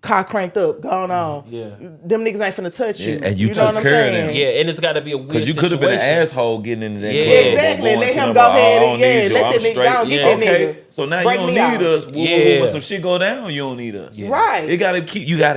car cranked up, going on. Yeah. Them niggas ain't finna touch you. and you know took what I'm care of saying? them. Yeah, and it's got to be a weird Because you could have been an situation. asshole getting into that Yeah. club. Exactly. Going Let to him them, go "Oh, ahead I and don't need you. let I'm that nigga straight." go on, get that Okay, nigga. so now Break you me don't need out. us. Yeah. When some shit go down, you don't need us. Right. You gotta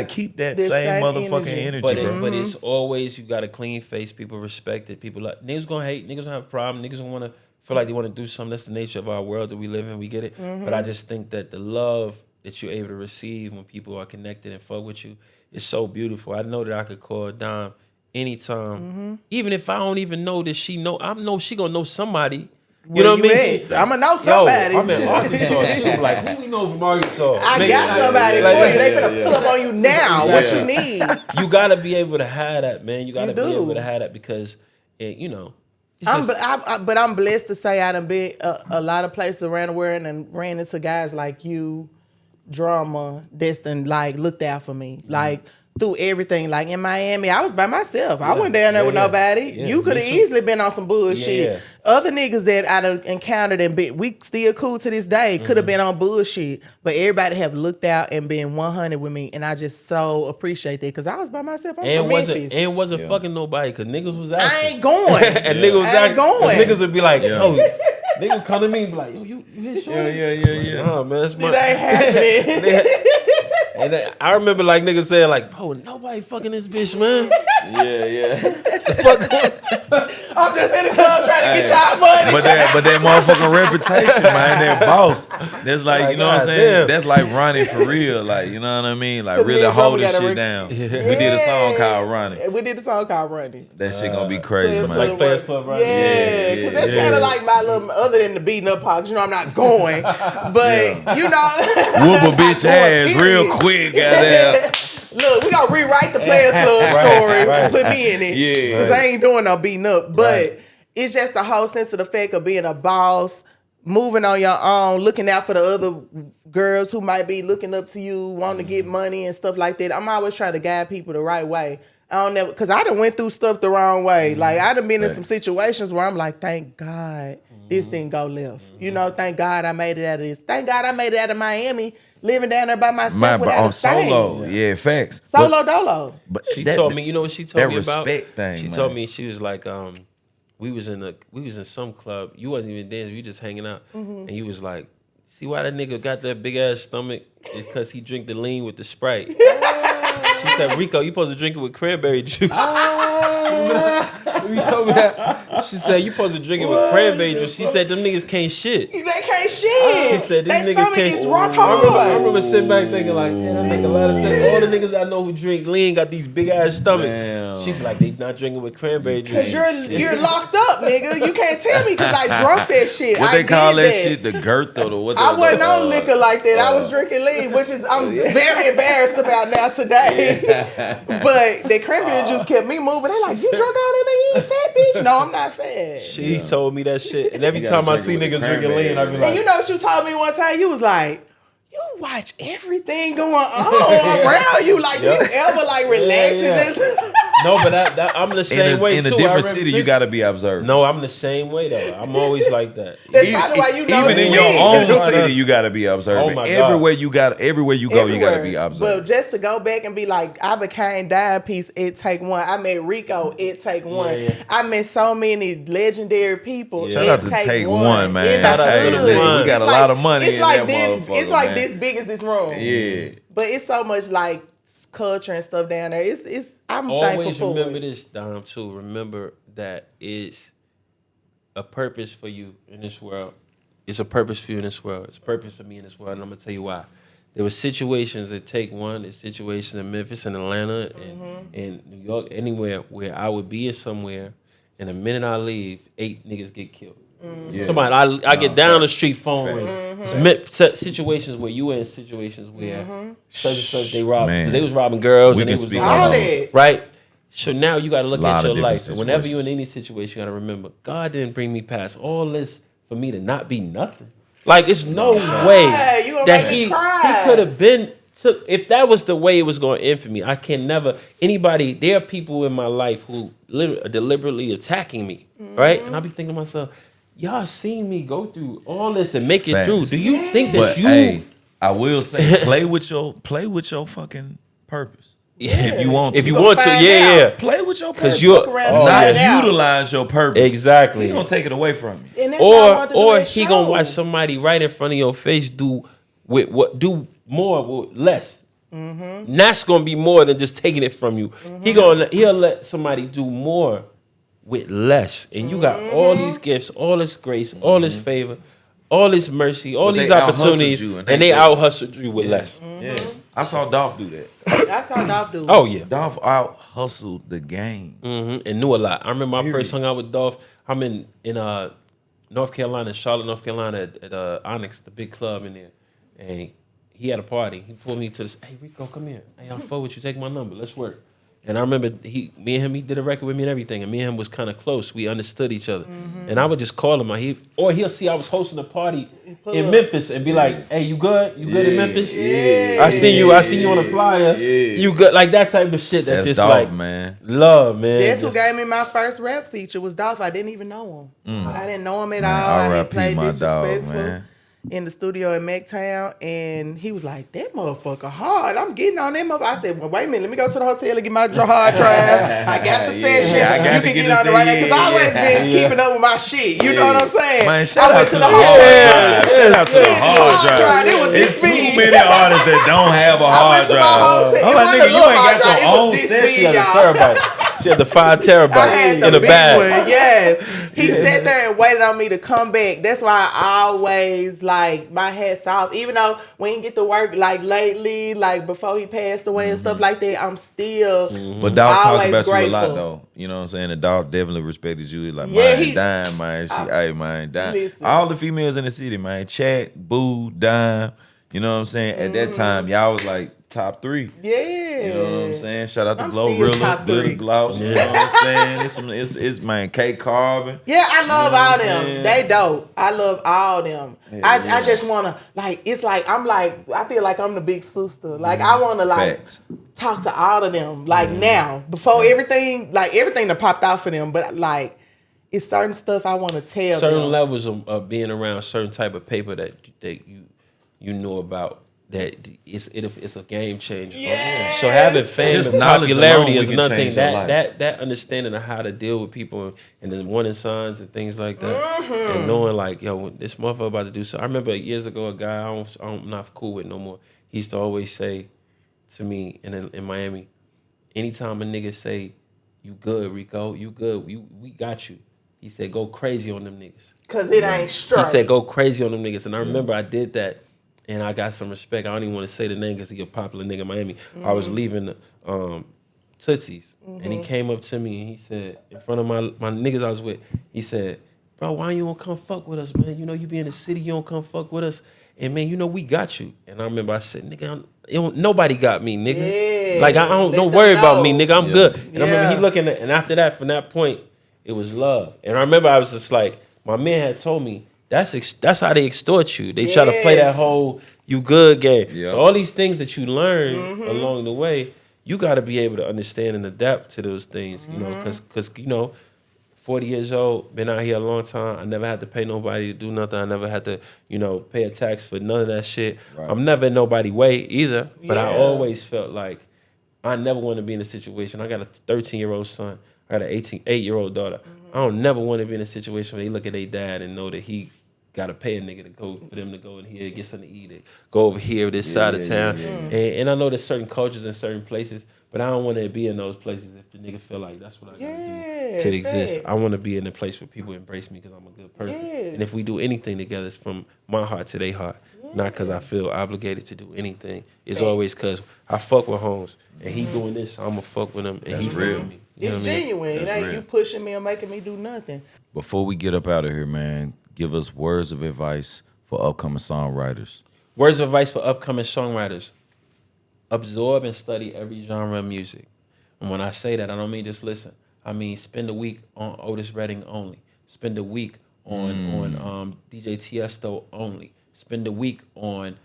keep that The same same motherfucking energy. energy, But, bro. but it's always, you got a clean face. People respect it. People like, niggas gonna hate. Niggas gonna have a problem. Niggas gonna want to feel like they want to do something. That's the nature of our world that we live in. We get it. But I just think that the love that you're able to receive when people are connected and fuck with you is so beautiful. I know that I could call Dom anytime, even if I don't even know that she know. I know she gonna know somebody. You know what I mean? I'm gonna know somebody. Yo, I'm in Arkansas too. Like, who we know from Arkansas? I Nigga, got somebody like, for you. They yeah, finna yeah. pull up on you now. What you need? You gotta be able to have that, man. You gotta be do. able to have that because, you know. It's But I'm blessed to say I done been a lot of places around the world and ran into guys like you, Drumma, that's done like looked out for me. Like through everything. Like in Miami, I was by myself. I wasn't down there with nobody. Yeah, You could have me too. easily been on some bullshit. Yeah. Other niggas that I done encountered and we still cool to this day could have been on bullshit. But everybody have looked out and been 100 with me. And I just so appreciate that because I was by myself. I'm from Memphis. wasn't fucking nobody because niggas was out. I ain't going. And niggas was I ain't out. going. Niggas would be like, oh, Niggas come to me and be like, yo, you hit shorty? Yeah. Oh, man, that's my... It ain't happening. And I remember like niggas saying like, bro, nobody fucking this bitch, man. Yeah. I'm just in the club trying to get y'all money. But that motherfucking reputation, man, that boss. That's like, you know what I'm saying? damn. That's like Ronnie for real. Like, you know what I mean? Like really me and Drumma holding gotta shit down. We did a song called Ronnie. We did a song called Running. That shit gonna be crazy, Players man. Club Like Players Club, right? Yeah, because that's kind of like my little, other than the beating up part, 'cause you know I'm not going. But, you know. Whoop a bitch ass real quick, goddamn. Look, we gonna rewrite the Players Club story and put me in it. Yeah. Because I ain't doing no beating up. But it's just the whole sense of the fact of being a boss, moving on your own, looking out for the other girls who might be looking up to you, wanting to get money and stuff like that. I'm always trying to guide people the right way. I don't never, because I done went through stuff the wrong way. Like, I done been in some situations where I'm like, thank God this didn't go left. You know, thank God I made it out of this. Thank God I made it out of Miami, living down there by myself without on a thing. solo, facts. Solo dolo. But She told me, you know what she told that me about? respect thing, She man. told me, she was like, we was in some club. You wasn't even dancing. We just hanging out, and you was like, see why that nigga got that big ass stomach? It's because he drink the lean with the Sprite. She said, Rico, you supposed to drink it with cranberry juice. You told me that. She said, you supposed to drink it with cranberry juice. She said, them niggas can't shit. They can't shit. She said, That these niggas stomach can't. is rock I hard. remember sitting back thinking like, damn, that make a lot of sense. All the niggas I know who drink lean got these big ass stomach. Damn. She be like, they not drinking with cranberry juice. Because you're locked up, nigga. You can't tell me because I drunk that shit. What I they call did that shit? The girth or the what? I wasn't on liquor like that. I was drinking lean, which is I'm very embarrassed about now today. But the cranberry juice kept me moving. They like, you drunk all that lean? You ain't fat, bitch? No, I'm not fat. She told me that shit. And every You gotta time I drink see it with niggas the drinking cranberry. lean, I be And like, you know what you told me one time? You was like, you watch everything going on around you. Like, you ever like relax and just... no, but I'm the same way in too. a I different remember city, you gotta be observant. No, I'm the same way though. I'm always like that. That's probably why you know Even it's in your me. own city, you gotta be observant. Oh my God. Everywhere you go, you gotta Everywhere. be observant. But just to go back and be like, I became Dime Piece, it take one. I met Rico, it take one. Yeah. I met so many legendary people. Shout it out to Take One, man. In the Shout out to hood. the listen, we One. got a It's lot of money It's in like that this. motherfucker, It's like man. this big as this room. Yeah. But it's so much like culture and stuff down there. It's. I'm thankful Always for remember it. this, Dom, too. Remember that it's a purpose for you in this world. It's a purpose for you in this world. It's a purpose for me in this world, and I'm gonna tell you why. There were situations that Take One. There's situations in Memphis and Atlanta and in New York, anywhere where I would be in somewhere, and the minute I leave, 8 niggas get killed. Yeah. Somebody, I get down the street, phone rings. It's situations where you were in situations where such and such they robbed. Man. They was robbing girls We and they can was speak doing on All those. that. right. So now you got to look Lot at your of different life. And whenever you're in situations. any situation, you got to remember God didn't bring me past all this for me to not be nothing. Like it's no way you gonna that make me he cry. could have been. If that was the way it was going to end for me, I can never. Anybody, there are people in my life who are deliberately attacking me, right? And I be thinking to myself, y'all seen me go through all this and make it Facts. through. Do you think that But you? hey, I will say, play with your fucking purpose. If you want to. If you gonna want to, find yeah. out. Play with your purpose. you're- Look around and not find out. utilize your purpose. Exactly. He gonna take it away from you. And that's why I wanted to do Or that he show. gonna watch somebody right in front of your face do more with less. And that's gonna be more than just taking it from you. He'll let somebody do more with less, and you got all these gifts, all this grace, all this favor, all this mercy, all But these they out-hustled opportunities, you and and they they- out hustled you with less. Yeah. I saw Dolph do that. That's how Dolph do it. Oh yeah. Dolph out hustled the game. And knew a lot. I remember I first hung out with Dolph. I'm in North Carolina, Charlotte, North Carolina, at Onyx, the big club in there, and he had a party. He pulled me to this. Hey Rico, come here. Hey, I'm full with you. Take my number. Let's work. And I remember me and him, he did a record with me and everything. And me and him was kind of close. We understood each other. And I would just call him. He'll see I was hosting a party in Memphis and be like, "Hey, you good? You good in Memphis? Yeah. I seen you on the flyer. Yeah. You good?" Like that type of shit. That's just Dolph, like man. love, man. That's who Just- gave me my first rap feature was Dolph. I didn't even know him. I didn't know him at all. Man, He R.I.P. played my dog, disrespectful. man. in the studio in McTown, and he was like, "That motherfucker hard. I'm getting on that motherfucker." I said, "Well, wait a minute. Let me go to the hotel and get my hard drive. I got the session. I got you to can get get on the it right now because I session. always been keeping up with my shit. You know what I'm saying? Man, shout out to the hotel. hard drive. Shout out to the hard drive. It was It's this too big. many artists that don't have a I hard went to my drive. hotel. I'm It like, wasn't nigga, a you little ain't got hard drive. your It was own this session. She had big, a y'all. terabyte. She had the 5 terabytes I had the in a big bag. one, yes. He sat there and waited on me to come back. That's why I always like my hats off. Even though we didn't get to work like lately, like before he passed away and stuff like that, I'm still But dog talked always about you a grateful. lot though. You know what I'm saying? The dog definitely respected you. Like, Yeah, man, he- Dime, man. Hey, man, Dime. Listen. All the females in the city, man. Chat, Boo, Dime. You know what I'm saying? At that time, y'all was like top 3. Yeah. You know what I'm saying? Shout out to I'm still Glorilla, top Glitter 3. Gloss. You know what I'm saying? It's man, Kate Carvin. Yeah, I love You know all what I'm them. saying? They dope. I love all them. I yeah. just wanna like it's like I'm like I feel like I'm the big sister. Like I wanna like Facts. talk to all of them. Like now. Before everything that popped out for them, but like it's certain stuff I wanna tell Certain them. levels of being around certain type of paper that you know about. That it's a game changer. Yes. So having fame Just and knowledge popularity alone, is we can nothing. change your life. That understanding of how to deal with people and then warning signs and things like that, and knowing like, yo, this motherfucker about to do so. I remember years ago a guy I'm not cool with no more. He used to always say to me in Miami, anytime a nigga say, "You good, Rico? You good? We got you." He said, "Go crazy on them niggas." Cause it ain't straight. He said, "Go crazy on them niggas," and I remember I did that, and I got some respect. I don't even want to say the name because he a popular nigga in Miami. I was leaving Tootsie's, and he came up to me and he said, in front of my niggas I was with, he said, "Bro, why you don't come fuck with us, man? You know you be in the city, you don't come fuck with us, and man, you know we got you." And I remember I said, "Nigga, nobody got me, nigga. Yeah, Like I don't let them worry about me, know. nigga. I'm good." And I remember Yeah. he looking at, and after that, from that point, it was love. And I remember I was just like, my man had told me that's how they extort you. They try to play that Yes. whole you good game. Yeah. So all these things that you learn along the way, you got to be able to understand and adapt to those things. You know, because you know, 40 years old, been out here a long time. I never had to pay nobody to do nothing. I never had to, pay a tax for none of that shit. Right. I'm never in nobody's way either. But I Yeah. always felt like I never want to be in a situation. I got a 13-year-old son. I got an 8-year-old daughter. I don't never want to be in a situation where they look at their dad and know that he got to pay a nigga to go for them to go in here, get something to eat, go over here, this side of town. And I know there's certain cultures in certain places, but I don't want to be in those places if the nigga feel like that's what I got to do to exist. facts. I want to be in a place where people embrace me because I'm a good person. Yes. And if we do anything together, it's from my heart to their heart, not because I feel obligated to do anything. It's always because I fuck with Holmes and he doing this, so I'm going to fuck with him and he real. with me. You know It's what I mean? genuine. It That's ain't real. you pushing me or making me do nothing. Before we get up out of here, man, give us words of advice for upcoming songwriters. Words of advice for upcoming songwriters. Absorb and study every genre of music. And when I say that, I don't mean just listen. I mean spend a week on Otis Redding only. Spend a week on DJ Tiesto only. Spend a week on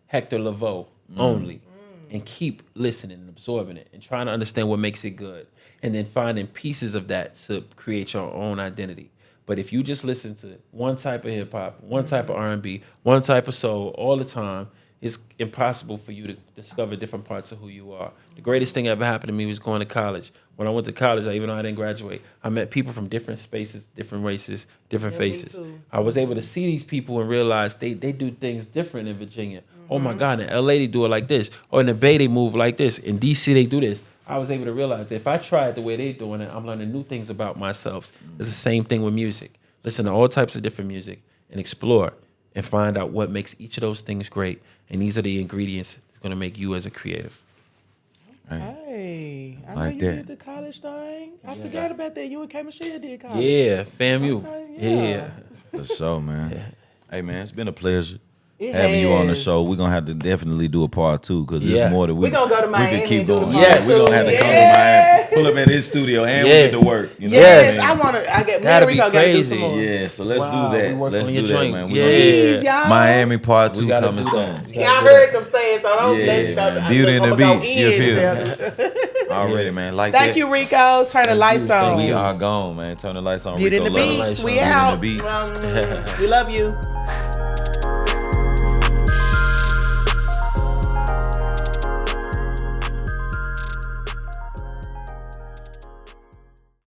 Hector Lavoe only. And keep listening and absorbing it and trying to understand what makes it good. And then finding pieces of that to create your own identity. But if you just listen to one type of hip hop, one type of R&B, one type of soul all the time, it's impossible for you to discover different parts of who you are. The greatest thing ever happened to me was going to college. When I went to college, even though I didn't graduate, I met people from different spaces, different races, different faces. too. I was able to see these people and realize they do things different in Virginia. Oh my God, in LA they do it like this. Or in the Bay they move like this. In DC they do this. I was able to realize that if I try it the way they're doing it, I'm learning new things about myself. It's the same thing with music. Listen to all types of different music and explore and find out what makes each of those things great. And these are the ingredients that's going to make you as a creative. Hey, I know Like you that. did the college thing. I forgot about that. You and K Michelle did college. Yeah, FAMU. Okay, yeah. yeah. For sure, man. Hey, man, it's been a pleasure It having you on the has. show. We're going to have to definitely do a part 2 because Yeah. there's more that we We gonna go to we Miami could keep and do the going. part Yes. We're going to have to come to Yeah. Miami, pull up at his studio, and we Yeah. get to work. You know Yes, what I I mean? want to. I get. Me and That'd be Rico gotta do crazy. some more. Yeah, so let's Wow, do we that. working Let's on do your that, joint. man. Yeah. Please, y'all. Miami part 2 We gotta coming do soon. that. We Yeah, I gotta do heard them say it, so don't Yeah, let me go. man. Beauty and the Beast, you feel me? me? Already, man. Like Thank that. you, Rico. Turn the lights on. We are gone, man. Turn the lights on. Beauty and Rico the Love. Beats. We Beauty and out. the Beats. We love you.